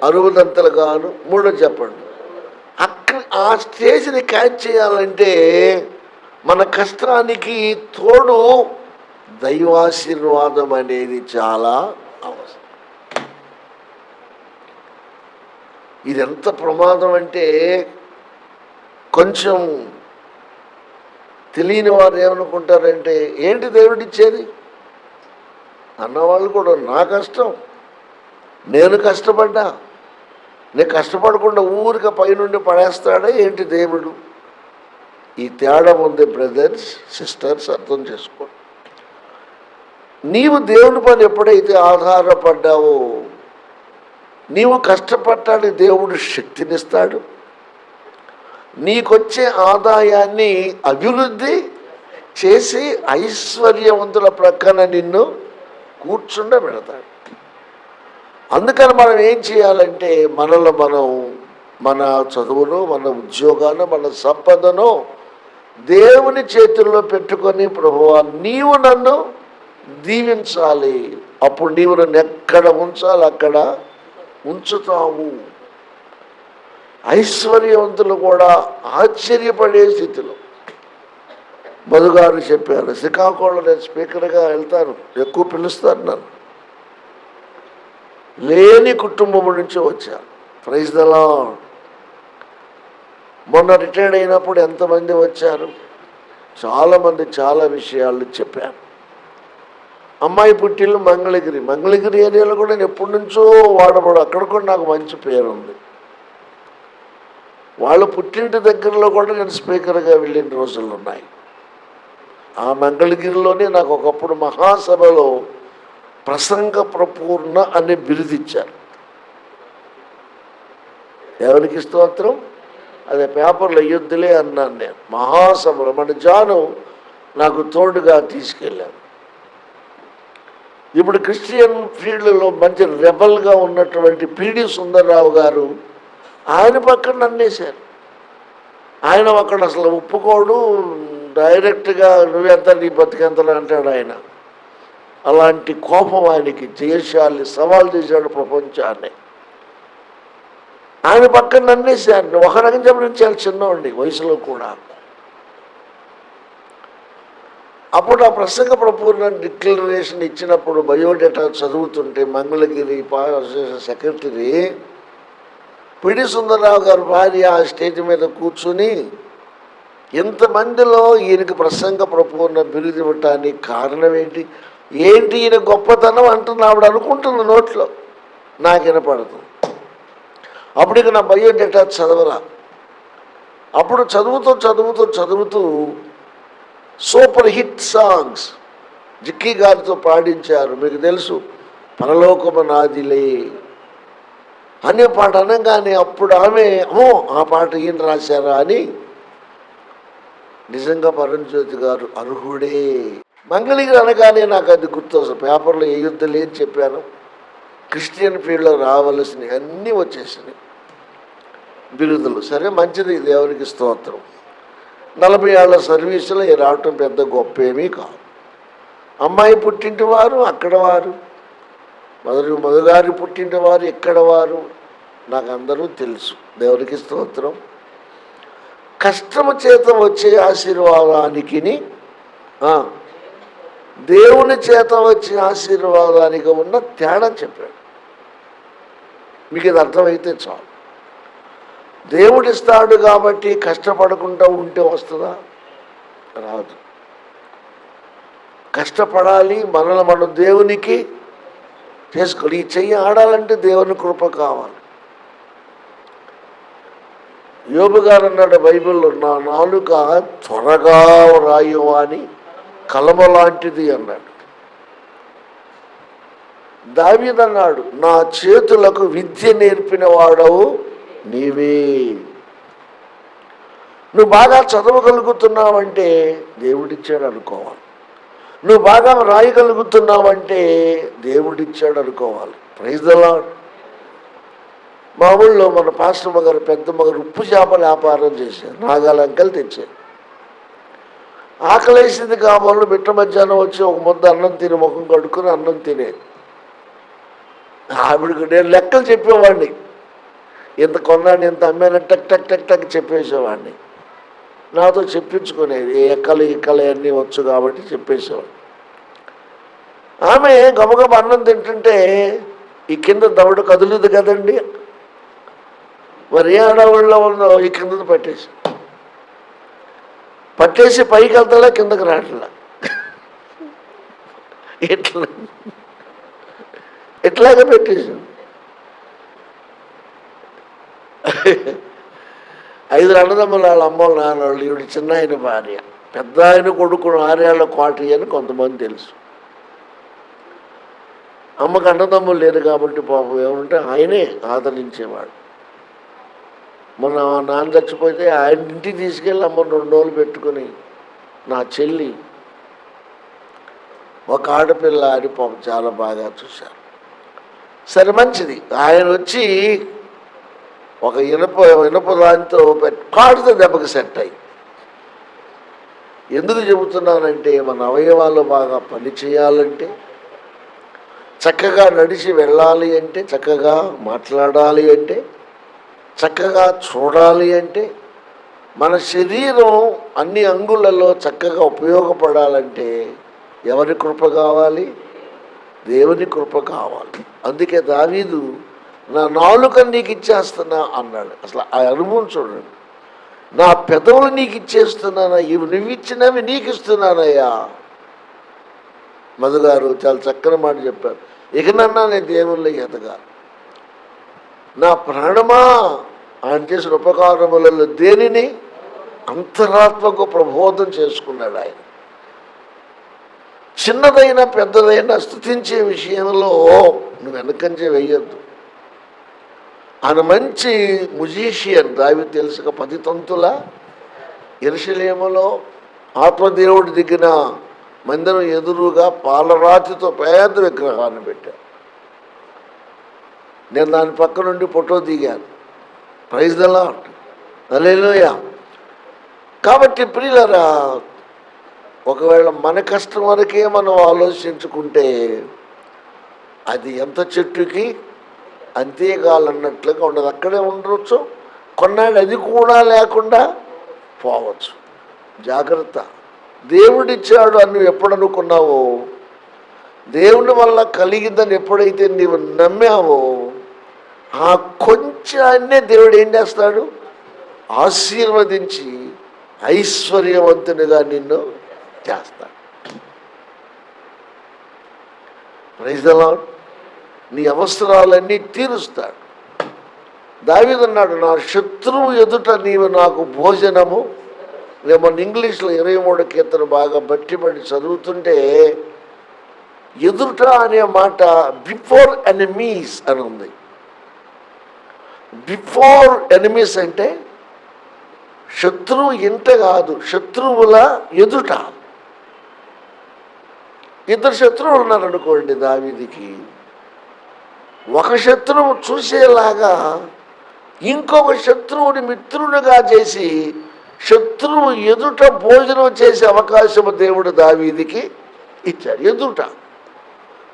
60దంతులుగాను, మూడోది చెప్పండి. ఆ స్టేజ్ని క్యాచ్ చేయాలంటే మన కష్టానికి తోడు దైవాశీర్వాదం అనేది చాలా అవసరం. ఇది ఎంత ప్రమాదం అంటే, కొంచెం తెలియని వారు ఏమనుకుంటారంటే, ఏంటి దేవుడిచ్చేది అన్నవాళ్ళు కూడా, నా కష్టం, నేను కష్టపడ్డా, నేను కష్టపడకుండా ఊరిక పైనుండి పడేస్తాడా ఏంటి దేవుడు? ఈ తేడా ఉంది బ్రదర్స్, సిస్టర్స్, అర్థం చేసుకోండి. నీవు దేవుని పని ఎప్పుడైతే ఆధారపడ్డావో, నీవు కష్టపడటానికి దేవుడు శక్తినిస్తాడు. నీకొచ్చే ఆదాయాన్ని అభివృద్ధి చేసి ఐశ్వర్యవంతుల ప్రక్కన నిన్ను కూర్చుండబెడతాడు. అందుకని మనం ఏం చేయాలంటే, మనలో మనం మన చదువును, మన ఉద్యోగాన్ని, మన సంపదను దేవుని చేతుల్లో పెట్టుకొని, ప్రభువా నీవు నన్ను దీవించాలి, అప్పుడు నీవు నన్ను ఎక్కడ ఉంచాలి అక్కడ ఉంచుతావు. ఐశ్వర్యవంతులు కూడా ఆశ్చర్యపడే స్థితిలో. మధుగారు చెప్పారు, శ్రీకాకుళంలో నేను స్పీకర్గా వెళ్తాను, ఎక్కువ పిలుస్తారు నన్ను. లేని కుటుంబం నుంచి వచ్చాను. Praise the Lord. మొన్న రిటైర్డ్ అయినప్పుడు ఎంతమంది వచ్చారు? చాలామంది చాలా విషయాలు చెప్పారు. అమ్మాయి పుట్టిల్లు మంగళగిరి ఏరియాలో కూడా నేను ఎప్పటి నుంచో వాడబడు, అక్కడ కూడా నాకు మంచి పేరు ఉంది. వాళ్ళ పుట్టింటి దగ్గరలో కూడా నేను స్పీకర్గా వెళ్ళిన రోజులు ఉన్నాయి. ఆ మంగళగిరిలోనే నాకు ఒకప్పుడు మహాసభలో ప్రసంగ ప్రపూర్ణ అనే బిరుదిచ్చారు. ఎవరికి స్తోత్రం. అదే పేపర్లో యుద్ధలే అన్నాను నేను. మహాసభలో మన జాను నాకు తోడుగా తీసుకెళ్ళాను. ఇప్పుడు క్రిస్టియన్ ఫీల్డ్లో మంచి రెబల్గా ఉన్నటువంటి పిడి సుందర్రావు గారు, ఆయన పక్కన నన్నేశారు. ఆయన అక్కడ అసలు ఒప్పుకోడు, డైరెక్ట్గా నువ్వెంత నీ బతికెంతలు అంటాడు ఆయన. అలాంటి కోపం ఆయనకి, దేశాన్ని సవాల్ చేశాడు, ప్రపంచాన్ని. ఆయన పక్కన నన్నేశారు. ఒక రకం చెప్పడం చాలా చిన్నవాడిని వయసులో కూడా. అప్పుడు ఆ ప్రసంగ ప్రపూర్ణ డిక్లరేషన్ ఇచ్చినప్పుడు బయోడేటా చదువుతుంటే మంగళగిరి సెక్రటరీ పిడి సుందరరావు గారు భార్య ఆ స్టేజ్ మీద కూర్చుని, ఇంతమందిలో ఈయనకి ప్రసంగ ప్రపూర్ణ బిరుదు ఇవ్వటానికి కారణం ఏంటి ఈయన గొప్పతనం అంటున్న ఆవిడ అనుకుంటున్న నోట్లో, నాకు వినపడుతుంది. అప్పుడు ఇక నా బయోడేటా చదవరా. అప్పుడు చదువుతూ సూపర్ హిట్ సాంగ్స్ జిక్కీ గారితో పాడించారు. మీకు తెలుసు, పరలోకము నాదిలే అనే పాట అనగానే అప్పుడు ఆమె ఆ పాట ఈయన రాశారా అని నిజంగా పరంజ్యోతి గారు అర్హుడే. మంగళగిరి అనగానే నాకు అది గుర్తొస్తుంది. పేపర్లో ఏ యుద్ధం లేని చెప్పాను. క్రిస్టియన్ ఫీల్డ్లో రావలసినవి అన్నీ వచ్చేసినాయి బిరుదులు. సరే, మంచిది, దేవునికి స్తోత్రం. 40 ఏళ్ల సర్వీసులో రావటం పెద్ద గొప్ప ఏమీ కాదు. అమ్మాయి పుట్టింటి వారు అక్కడ వారు, మధుగారి పుట్టింటి వారు ఇక్కడ వారు, నాకు అందరూ తెలుసు. దేవునికి స్తోత్రం. కష్టము చేత వచ్చే ఆశీర్వాదానికి దేవుని చేత వచ్చే ఆశీర్వాదానికి ఉన్న తేడా చెప్పాడు. మీకు ఇది అర్థమైతే చాలు. దేవుడిస్తాడు కాబట్టి కష్టపడకుండా ఉంటే వస్తుందా? రాదు. కష్టపడాలి, మనల్ని మనం దేవునికి చేసుకోవాలి. ఈ చెయ్యి ఆడాలంటే దేవుని కృప కావాలి. యోబు గారు అన్నాడు బైబిల్లో, నా నాలుక త్వరగా రాయువా అని కలమ లాంటిది అన్నాడు. దావీదు అన్నాడు, నా చేతులకు విద్య నేర్పిన వాడవు నీవే. నువ్వు బాగా చదవగలుగుతున్నావంటే దేవుడిచ్చాడు అనుకోవాలి. నువ్వు బాగా రాయగలుగుతున్నావంటే దేవుడిచ్చాడు అనుకోవాలి. Praise the Lord. మా ఊళ్ళో మన పాస్టమ్మ గారు పెద్దమ్మ గారు ఉప్పు చేపల వ్యాపారం చేశారు. నాగాలంకలు తెచ్చారు. ఆకలేసింది కావాలి, మిట్ట మధ్యాహ్నం వచ్చి ఒక ముద్ద అన్నం తిని ముఖం కడుక్కుని అన్నం తినేది. ఆవిడకు నేను లెక్కలు చెప్పేవాడిని. ఇంత కొన్నాను, ఇంత అమ్మాను, టక్ టక్ టక్ టక్ చెప్పేసేవాడిని. నాతో చెప్పించుకునేది. ఎక్కలు ఇక్కలు అన్నీ వచ్చు కాబట్టి చెప్పేసేవాడు. ఆమె గబగబ అన్నం తింటుంటే ఈ కింద దవడ కదులుది కదండి, మరి ఏ అడవుల్లో ఉందో ఈ కింద పట్టేసి పైకి వెళ్తాడా, కిందకి రాట్లా. ఎట్లాగే పెట్టేసి 5 అన్నదమ్ములు, వాళ్ళ అమ్మలు, నాన్నవాళ్ళు, ఈవిడ చిన్న ఆయన భార్య, పెద్ద ఆయన కొడుకు 6 ఏళ్ల కోటి అని కొంతమంది తెలుసు. అమ్మకు అన్నదమ్ములు లేరు కాబట్టి పాపం ఏమంటే ఆయనే ఆదరించేవాడు. మొన్న నాన్న చచ్చిపోతే ఆయన ఇంటికి తీసుకెళ్ళి అమ్మ 2 రోజులు పెట్టుకుని, నా చెల్లి ఒక ఆడపిల్ల అని పాపం చాలా బాగా చూశారు. సరే, మంచిది. ఆయన వచ్చి ఒక ఇనప దానితో కాడుతో దెబ్బకి సెట్ అయ్యి. ఎందుకు చెబుతున్నానంటే, మన అవయవాలు బాగా పని చేయాలంటే, చక్కగా నడిచి వెళ్ళాలి అంటే, చక్కగా మాట్లాడాలి అంటే, చక్కగా చూడాలి అంటే, మన శరీరం అన్ని అంగులలో చక్కగా ఉపయోగపడాలంటే ఎవరి కృప కావాలి? దేవుని కృప కావాలి. అందుకే దావీదు నా నాలుక నీకు ఇచ్చేస్తున్నా అన్నాడు. అసలు ఆ అనుభవం చూడండి. నా పెదవులు నీకు ఇచ్చేస్తున్నానా, ఇవి నువ్వు ఇచ్చినవి నీకు ఇస్తున్నానయ్యా. మధుగారు చాలా చక్కని మాట చెప్పారు. ఇకనన్నా నేను దేవుళ్ళ ఎదగాలి. నా ప్రాణమా ఆయన చేసిన ఉపకారములలో దేనిని అంతరాత్మకు ప్రబోధం చేసుకున్నాడు ఆయన. చిన్నదైనా పెద్దదైనా స్తుతించే విషయంలో నువ్వు వెనకంజే వేయద్దు. ఆయన మంచి మ్యూజిషియన్. దావీదు తెలుసుక 10 తంతుల యెరూషలేములో ఆత్మదేవుడు దిగిన మందిరం ఎదురుగా పాలరాతితో పెద్ద విగ్రహాన్ని పెట్టారు. నేను దాని పక్క నుండి ఫోటో దిగాను. Praise the Lord. హల్లెలూయా. కాబట్టి ప్రియులారా, ఒకవేళ మన కష్టం వరకే మనం ఆలోచించుకుంటే అది ఎంత చెట్టుకి అంతేగాలన్నట్లుగా ఉండదు. అక్కడే ఉండవచ్చు, కొన్నాళ్ళు అది కూడా లేకుండా పోవచ్చు. జాగ్రత్త. దేవుడిచ్చాడు అని నువ్వు ఎప్పుడు అనుకున్నావో, దేవుని వల్ల కలిగిందని ఎప్పుడైతే నీవు నమ్మావో, ఆ కొంచెాన్నే దేవుడు ఏం చేస్తాడు? ఆశీర్వదించి ఐశ్వర్యవంతునిగా నిన్ను చేస్తాడు. Praise the Lord. నీ అవసరాలన్నీ తీరుస్తాడు. దావీదు అన్నాడు, నా శత్రువు ఎదుట నీవు నాకు భోజనము. నేను మన ఇంగ్లీష్లో 23 కీర్తన బాగా బట్టి చదువుతుంటే ఎదుట అనే మాట బిఫోర్ ఎనిమీస్ అని ఉంది. బిఫోర్ ఎనిమీస్ అంటే శత్రువు ఇంట కాదు, శత్రువుల ఎదుట. ఇద్దరు శత్రువులు ఉన్నారనుకోండి దావీదుకి. ఒక శత్రువు చూసేలాగా ఇంకొక శత్రువుని మిత్రునిగా చేసి శత్రువు ఎదుట భోజనం చేసే అవకాశం దేవుడు దావీదుకి ఇచ్చాడు. ఎదుట.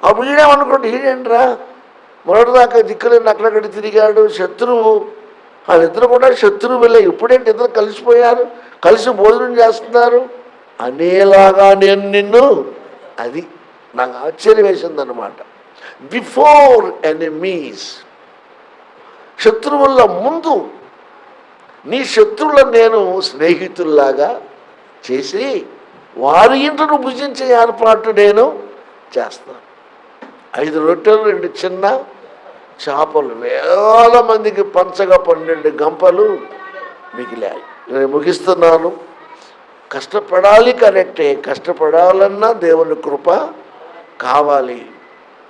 అప్పుడు ఈడేమనుకోండి, ఈడేంట్రా మొదటిదాకా దిక్కులేని అక్కడక్కడ తిరిగాడు, శత్రువు. వాళ్ళిద్దరు కూడా శత్రువులే, ఇప్పుడేంటి ఇద్దరు కలిసిపోయారు, కలిసి భోజనం చేస్తున్నారు అనేలాగా నేను నిన్ను, అది నాకు ఆశ్చర్యం వేసిందనమాట. బిఫోర్ ఎనిమీస్, శత్రువుల ముందు నీ శత్రువులను నేను స్నేహితుల్లాగా చేసి వారి ఇంటను భుజించే ఏర్పాటు నేను చేస్తాను. 5 రొట్టెలు 2 చిన్న చేపలు, వేల మందికి పంచగా 12 గంపలు మిగిలాయి. నేను ముగిస్తున్నాను. కష్టపడాలి, కరెక్టే. కష్టపడాలన్నా దేవుని కృప కావాలి.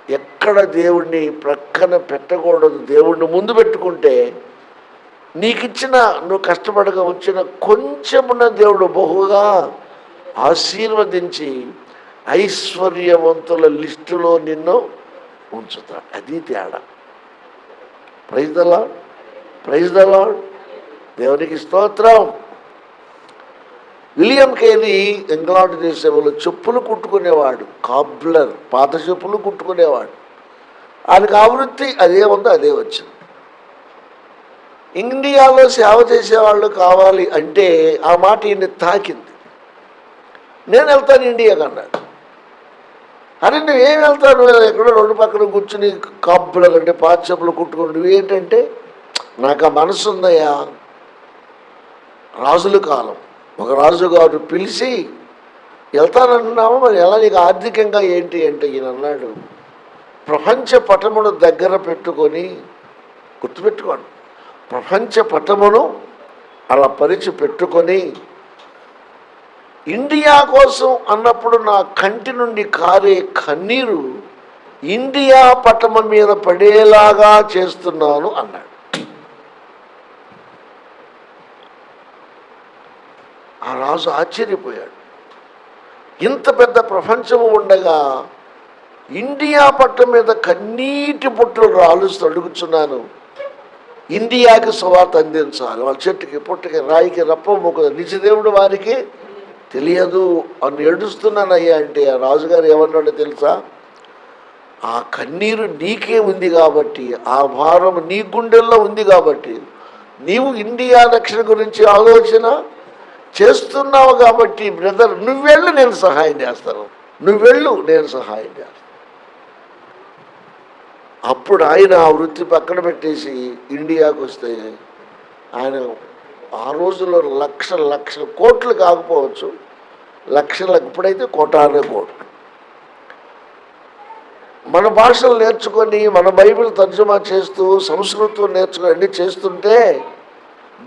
ఎక్కడ దేవుడిని ప్రక్కన పెట్టకూడదు. దేవుడిని ముందు పెట్టుకుంటే నీకిచ్చిన, నువ్వు కష్టపడగా వచ్చిన కొంచెమున దేవుడు బహుగా ఆశీర్వదించి ఐశ్వర్యవంతుల లిస్టులో నిన్ను ఉంచుతాడు. అది తేడా. Praise the Lord, praise the Lord. దేవునికి స్తోత్రం. విలియం కేరీ ఇంగ్లాండ్ దేశంలో చెప్పులు కుట్టుకునేవాడు, కాబ్లర్, పాత చెప్పులు కుట్టుకునేవాడు. ఆయనకు ఆవృత్తి అదే ఉందో అదే వచ్చింది. ఇండియాలో సేవ చేసేవాళ్ళు కావాలి అంటే ఆ మాట ఈయన తాకింది. నేను వెళ్తాను ఇండియాకి అన్నాడు. అరే నువ్వేం వెళ్తాను, ఎక్కడో 2 పక్కన కూర్చుని కాబ్లర్ అంటే పాత చెప్పులు కుట్టుకుని నువ్వేంటంటే, నాకు ఆ మనసు ఉందయ్యా. రాజుల కాలం ఒక రాజుగారు పిలిచి వెళ్తానంటున్నావా, మరి ఎలా, నీకు ఆర్థికంగా ఏంటి అంటే ఈయన అన్నాడు, ప్రపంచ పటమును దగ్గర పెట్టుకొని, గుర్తుపెట్టుకోండి, ప్రపంచ పటమును అలా పరిచి పెట్టుకొని ఇండియా కోసం అన్నప్పుడు నా కంటి నుండి కారే కన్నీరు ఇండియా పటము మీద పడేలాగా చేస్తున్నాను అన్నాడు. ఆ రాజు ఆశ్చర్యపోయాడు. ఇంత పెద్ద ప్రపంచము ఉండగా ఇండియా పట్టం మీద కన్నీటి పుట్టలు రాలుస్తూ అడుగుతున్నాను, ఇండియాకి సువార్త అందించాలి. వాళ్ళ చెట్టుకి పుట్టకి రాయికి రప్ప మొక్క నిజదేవుడు వారికి తెలియదు అని ఏడుస్తున్నానయ్యా అంటే ఆ రాజుగారు ఏమన్నాడో తెలుసా, ఆ కన్నీరు నీకే ఉంది కాబట్టి, ఆ భారం నీ గుండెల్లో ఉంది కాబట్టి, నీవు ఇండియా రక్షణ గురించి ఆలోచన చేస్తున్నావు కాబట్టి బ్రదర్ నువ్వెళ్ళు, నేను సహాయం చేస్తాను, నువ్వెళ్ళు, నేను సహాయం చేస్తాను. అప్పుడు ఆయన ఆ వృత్తి పక్కన పెట్టేసి ఇండియాకు వస్తే ఆయన ఆ రోజుల్లో లక్షల కోట్లు కాకపోవచ్చు, లక్షల, ఇప్పుడైతే కోటాను కోట్లు. మన భాషలు నేర్చుకొని మన బైబిల్ తర్జుమా చేస్తూ సంస్కృతం నేర్చుకొని అన్నీ చేస్తుంటే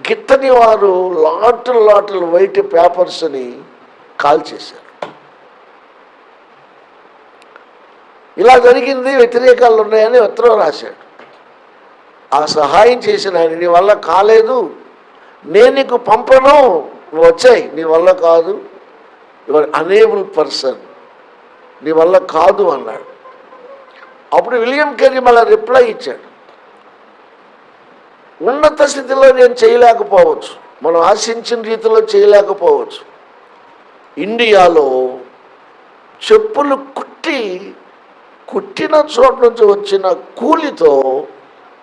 గిట్టని వారు లాటలు వైట్ పేపర్స్ని కాల్ చేశారు. ఇలా జరిగింది, వ్యతిరేకాలు ఉన్నాయని ఉత్తరం రాశాడు. ఆ సహాయం చేసిన ఆయన, నీ వల్ల కాలేదు, నేను నీకు పంపను, నువ్వు వచ్చాయి, నీ వల్ల కాదు, యువర్ అనేబుల్ పర్సన్, నీ వల్ల కాదు అన్నాడు. అప్పుడు విలియం కేరీ మళ్ళీ రిప్లై ఇచ్చాడు, ఉన్నత స్థితిలో నేను చేయలేకపోవచ్చు, మనం ఆశించిన రీతిలో చేయలేకపోవచ్చు, ఇండియాలో చెప్పులు కుట్టిన చోట నుంచి వచ్చిన కూలితో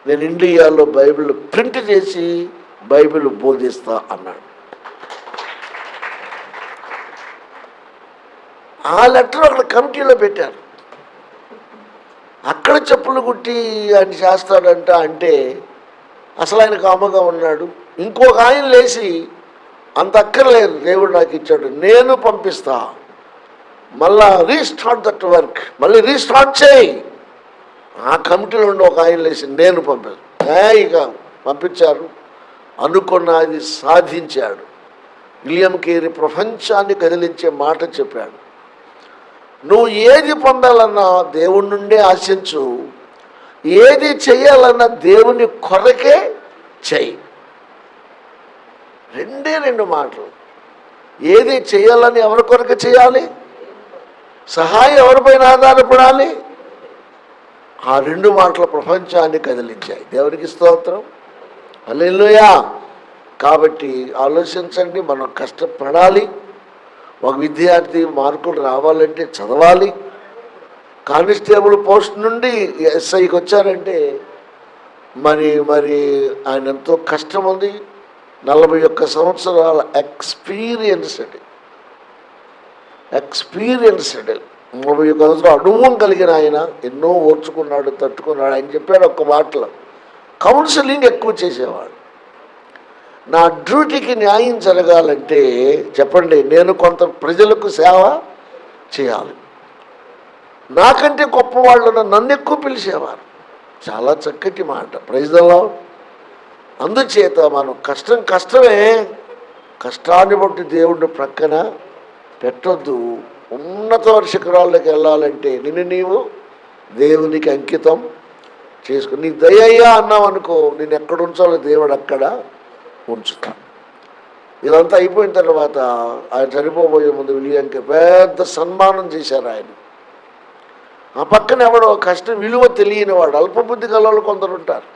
నేను ఇండియాలో బైబిల్ ప్రింట్ చేసి బైబిల్ బోధిస్తా అన్నాడు. ఆ లెటర్ అక్కడ కమిటీలో పెట్టారు. అక్కడ చెప్పులు కుట్టి ఆయన చేస్తాడంట అంటే అసలు ఆయన కామగా ఉన్నాడు. ఇంకొక ఆయన లేచి, అంత అక్కర్లేదు, దేవుడు నాకు ఇచ్చాడు, నేను పంపిస్తా, మళ్ళా రీస్టార్ట్ దట్ వర్క్, మళ్ళీ రీస్టార్ట్ చేయి. ఆ కమిటీలో ఉండి ఒక ఆయన లేచి, నేను పంపిస్తాను. ఇక పంపించారు. అనుకున్నది సాధించాడు. విలియం కేరీ ప్రపంచాన్ని కదిలించే మాట చెప్పాడు. నువ్వు ఏది పొందాలన్నా దేవుడి నుండే ఆశించు, ఏది చెయ్యాలన్నా దేవుని కొరకే చెయ్యి. రెండు మాటలు. ఏది చేయాలని ఎవరి కొరకు చేయాలి? సహాయం ఎవరిపైన ఆధారపడాలి? ఆ రెండు మాటలు ప్రపంచాన్ని కదిలించాయి. దేవునికి స్తోత్రం, హల్లెలూయా. కాబట్టి ఆలోచించండి, మనం కష్టపడాలి. ఒక విద్యార్థి మార్కులు రావాలంటే చదవాలి. కానిస్టేబుల్ పోస్ట్ నుండి ఎస్ఐకి వచ్చారంటే మరి ఆయన ఎంతో కష్టం ఉంది. 41 సంవత్సరాల ఎక్స్పీరియన్స్డ్ 41 సంవత్సరాలు అనుభవం కలిగిన ఆయన ఎన్నో ఓర్చుకున్నాడు, తట్టుకున్నాడు. ఆయన చెప్పాడు ఒక్క మాటలో, కౌన్సిలింగ్ ఎక్కువ చేసేవాడు. నా డ్యూటీకి న్యాయం జరగాలంటే చెప్పండి, నేను కొంత ప్రజలకు సేవ చేయాలి. నాకంటే గొప్పవాళ్ళు నన్ను ఎక్కువ పిలిచేవారు. చాలా చక్కటి మాట. Praise the Lord. అందుచేత మనం కష్టమే, కష్టాన్ని బట్టి దేవుడిని ప్రక్కన పెట్టొద్దు. ఉన్నత శిఖరాల్లోకి వెళ్ళాలంటే నిన్ను నీవు దేవునికి అంకితం చేసుకో. నీ దయ్యా అన్నావు అనుకో, నేను ఎక్కడ ఉంచాలో దేవుడు అక్కడ ఉంచుతా. ఇదంతా అయిపోయిన తర్వాత ఆయన చనిపోబోయే ముందు విలియంకి పెద్ద సన్మానం చేశారు ఆయన. ఆ పక్కన ఎవడో కష్టం విలువ తెలియని వాడు, అల్పబుద్ధి గలవాళ్ళు కొందరు ఉంటారు.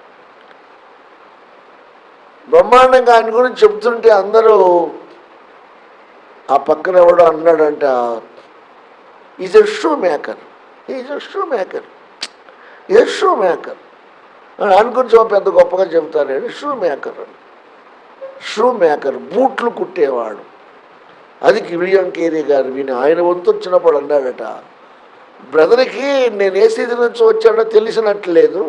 బ్రహ్మాండంగా ఆయన గురించి చెప్తుంటే అందరూ ఆ పక్కన ఎవడో అన్నాడంట, ఈజ్ ఎ షూ మేకర్, ఆయన గురించి పెద్ద గొప్పగా చెబుతారు. షూ మేకర్ బూట్లు కుట్టేవాడు. అది విలియం కేరీ గారు విని ఆయన వంతు వచ్చినప్పుడు అన్నాడట, బ్రదర్కి నేను ఏ స్థితి నుంచి వచ్చాడో తెలిసినట్లేదు,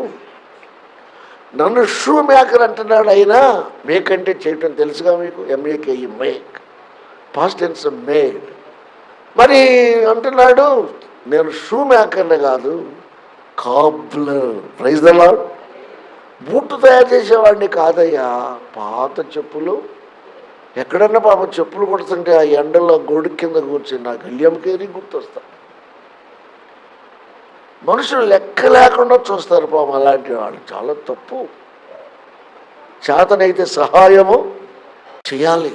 నన్ను షూ మేకర్ అంటున్నాడు. అయినా మేక్ అంటే చేయటం తెలుసుగా మీకు, ఎంఏకేఈ మేక్, పాస్ట్ టెన్స్ మేడ్. మరి అంటున్నాడు నేను షూ మేకర్ని కాదు, కాబ్లర్. Praise the lord. బూట్లు తయారు చేసేవాడిని కాదయ్యా. పాత చెప్పులు ఎక్కడన్నా పాప చెప్పులు కొడుతుంటే ఆ ఎండలో గొడుగు కింద కూర్చొని నాకు విలియం కేరీ గుర్తొస్తా. మనుషులు లెక్క లేకుండా చూస్తారు పాపం అలాంటి వాళ్ళు. చాలా తప్పు. చేతనైతే సహాయము చేయాలి.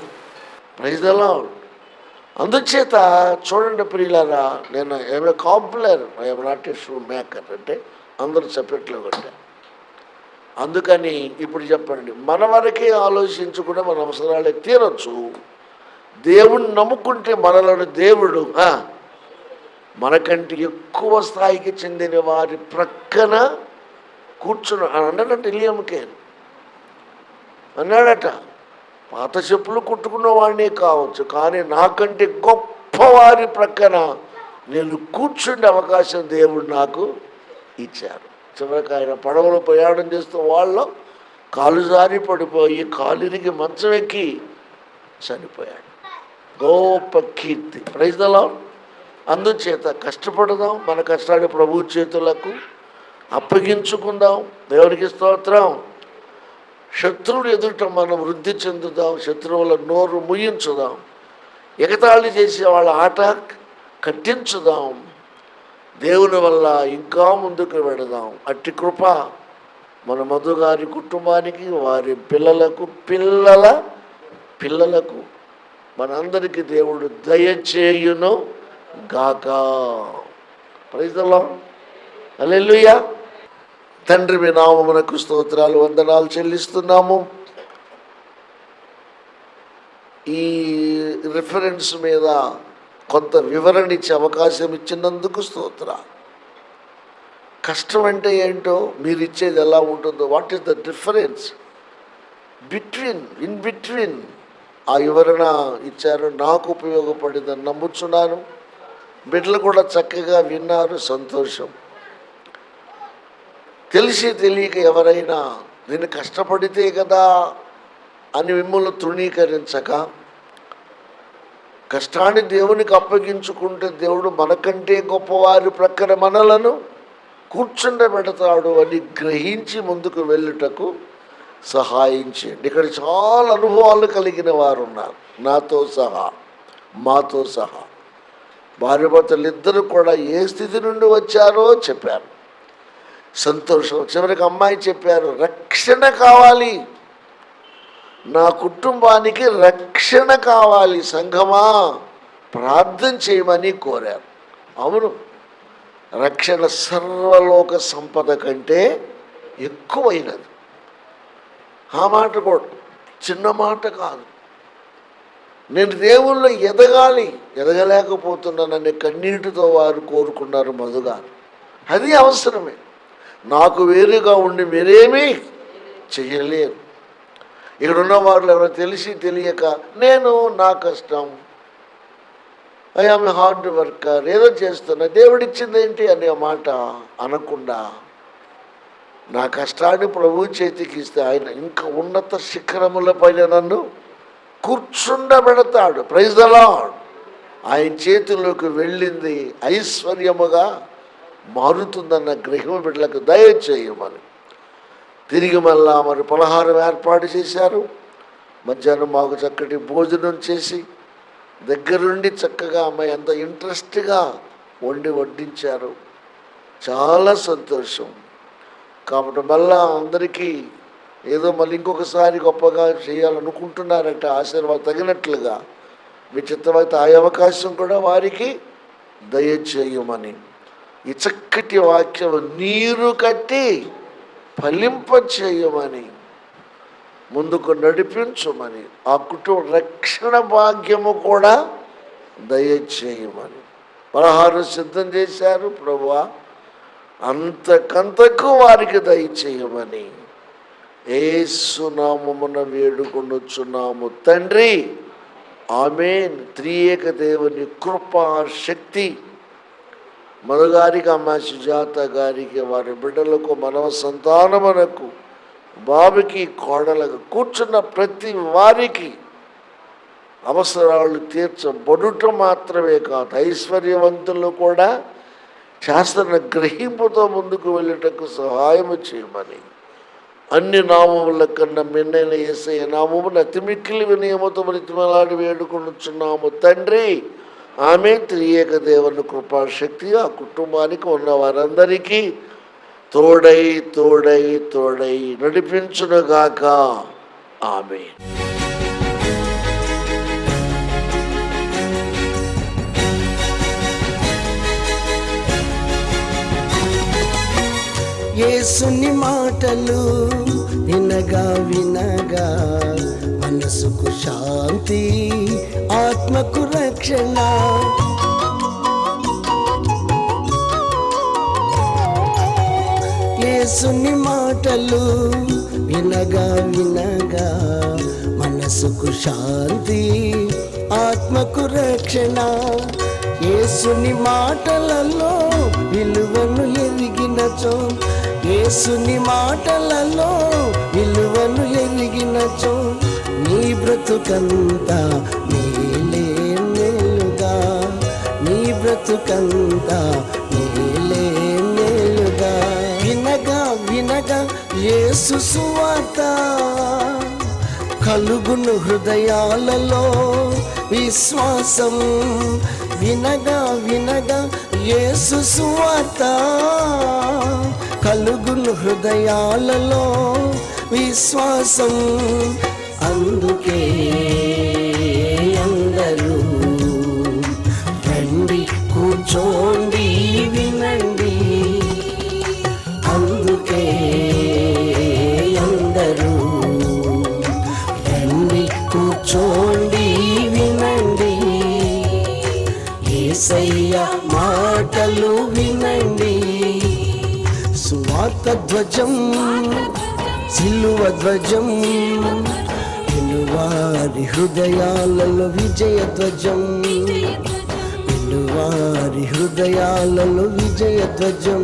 Praise the Lord. అందుచేత చూడండి ప్రియులారా, నేను ఏమైనా cobbler, I'm not a shoe maker అంటే అందరూ చెప్పట్లో కొట్టా. అందుకని ఇప్పుడు చెప్పండి, మన వరకే ఆలోచించుకుంటే మన అవసరాలే తీరచ్చు. దేవుణ్ణి నమ్ముకుంటే మనలను దేవుడు మనకంటే ఎక్కువ స్థాయికి చెందిన వారి ప్రక్కన కూర్చున్నాడు అన్నాడంట. విలియంకే అన్నాడట, పాత చెప్పులు కుట్టుకున్న వాడినే కావచ్చు, కానీ నాకంటే గొప్పవారి ప్రక్కన నేను కూర్చుండే అవకాశం దేవుడు నాకు ఇచ్చారు. చివరికి ఆయన పడవలో ప్రయాణం చేస్తూ వాళ్ళు కాలు జారి పడిపోయి కాలిరిగి మంచం ఎక్కి చనిపోయాడు. గొప్ప కీర్తి. Praise the Lord. అందుచేత కష్టపడదాం, మన కష్టాన్ని ప్రభు చేతులకు అప్పగించుకుందాం. దేవునికి స్తోత్రం. శత్రువుడు ఎదుట మనం వృద్ధి చెందుదాం, శత్రువుల నోరు ముయించుదాం, ఎగతాళి చేసే వాళ్ళ ఆట కట్టించుదాం. దేవుని వల్ల ఇంకా ముందుకు వెళదాం. అట్టి కృప మన మధు గారి కుటుంబానికి, వారి పిల్లలకు, పిల్లల పిల్లలకు, మనందరికీ దేవుడు దయచేయును గాక. Praise the Lord. హల్లెలూయా. తండ్రి మీ నామమునకు స్తోత్రాలు, వందనాలు చెల్లిస్తున్నాము. ఈ రిఫరెన్స్ మీద కొంత వివరణ ఇచ్చే అవకాశం ఇచ్చినందుకు స్తోత్రాలు. కష్టం అంటే ఏంటో, మీరు ఇచ్చేది ఎలా ఉంటుందో, what is the difference in between ఆ వివరణ ఇచ్చారు. నాకు ఉపయోగపడిందని నమ్ముచున్నాను. బిడ్డలు కూడా చక్కగా విన్నారు. సంతోషం. తెలిసి తెలియక ఎవరైనా నేను కష్టపడితే కదా అని మిమ్మల్ని తృణీకరించక, కష్టాన్ని దేవునికి అప్పగించుకుంటే దేవుడు మనకంటే గొప్పవారి ప్రక్కన మనలను కూర్చుండబెడతాడు అని గ్రహించి ముందుకు వెళ్ళుటకు సహాయం చేయండి. ఇక్కడ చాలా అనుభవాలు కలిగిన వారు ఉన్నారు, నాతో సహా, మాతో సహా. భార్యాభర్తలు ఇద్దరు కూడా ఏ స్థితి నుండి వచ్చారో చెప్పారు. సంతోషం. చివరికి అమ్మాయి చెప్పారు, రక్షణ కావాలి, నా కుటుంబానికి రక్షణ కావాలి, సంఘమా ప్రార్థన చేయమని కోరారు. అవును, రక్షణ సర్వలోక సంపద కంటే ఎక్కువైనది. ఆ మాట కూడా చిన్న మాట కాదు. నేను దేవుళ్ళు ఎదగాలి, ఎదగలేకపోతున్నానని కన్నీటితో వారు కోరుకున్నారు మధుగారు. అది అవసరమే. నాకు వేరుగా ఉండి మీరేమీ చెయ్యలేరు. ఇక్కడున్న వాళ్ళు ఎవరో తెలిసి తెలియక నేను నా కష్టం, ఐఆమ్ హార్డ్ వర్కర్, ఏదో చేస్తున్నా, దేవుడిచ్చిందేంటి అనే మాట అనకుండా నా కష్టాన్ని ప్రభు చేతికి ఇస్తే ఆయన ఇంకా ఉన్నత శిఖరముల పైన నన్ను కూర్చుండబెడతాడు. Praise the lord. ఆయన చేతుల్లోకి వెళ్ళింది ఐశ్వర్యముగా మారుతుందన్న గ్రహం బిడ్డలకు దయచేయమని తిరిగి మళ్ళా మరి పలహారం ఏర్పాటు చేశారు. మధ్యాహ్నం మాకు చక్కటి భోజనం చేసి దగ్గరుండి చక్కగా అమ్మాయి ఎంత ఇంట్రెస్ట్గా వడ్డించారు. చాలా సంతోషం. కాబట్టి మళ్ళా అందరికీ ఏదో మళ్ళీ ఇంకొకసారి గొప్పగా చేయాలనుకుంటున్నారంటే ఆశీర్వాదం తగినట్లుగా మీ చిత్తమైతే ఆ అవకాశం కూడా వారికి దయచేయమని ఈ చక్కటి వాక్యం నీరు కట్టి ఫలింప చేయమని ముందుకు నడిపించమని ఆ కుటుంబ రక్షణ భాగ్యము కూడా దయచేయమని పలహారం సిద్ధం చేశారు. ప్రభువా అంతకంతకు వారికి దయచేయమని యేసు నామమున వేడుకొనుచున్నాము తండ్రి, ఆమేన్. త్రియేక దేవుని కృపా శక్తి మధుగారికి, అమ్మ సుజాత గారికి, వారి బిడ్డలకు, మనవ సంతానమునకు, బాబుకి, కోడలకు, కూర్చున్న ప్రతి వారికి అవసరాలు తీర్చబడుట మాత్రమే కాదు, ఐశ్వర్యవంతులు కూడా శాస్త్ర గ్రహింపుతో ముందుకు వెళ్ళటకు సహాయము చేయమని అన్ని నామముల కన్నా మిన్నైన యేసయ్య నామమున అతి మిక్కిలి వినయముతో బ్రతిమలాడి వేడుకొనుచున్నాము తండ్రి, ఆమె. త్రియేక దేవుని కృపాశక్తి ఆ కుటుంబానికి ఉన్న వారందరికీ తోడై తోడై తోడై నడిపించునుగాక. ఆమె. యేసుని మాటలు వినగా వినగా మనసుకు శాంతి, ఆత్మకు రక్షణ. యేసుని మాటలు వినగా వినగా మనసుకు శాంతి, ఆత్మకు రక్షణ. యేసుని మాటలలో విలువను ఎరిగినచో, యేసుని మాటలలో విలువను ఎరిగినచో నీ బ్రతుకంతా మేలే మేలుగా, నీ బ్రతుకంతా మేలే మేలుగా. వినగా వినగా యేసు సువార్త కలుగును హృదయాలలో విశ్వాసం. వినగా వినగా యేసు సువార్త కలుగును హృదయాలలో విశ్వాసం. అందుకే అందరూ రండి కూర్చోండి వినండి. అందుకే అందరూ రండి కూర్చోండి వినండి. యేసయ్య మాటలు వినండి. సువార్త ధ్వజం, సిలువ ధ్వజం, వినువారి హృదయాలలో విజయ ధ్వజం, వినువారి హృదయాలలో విజయ ధ్వజం.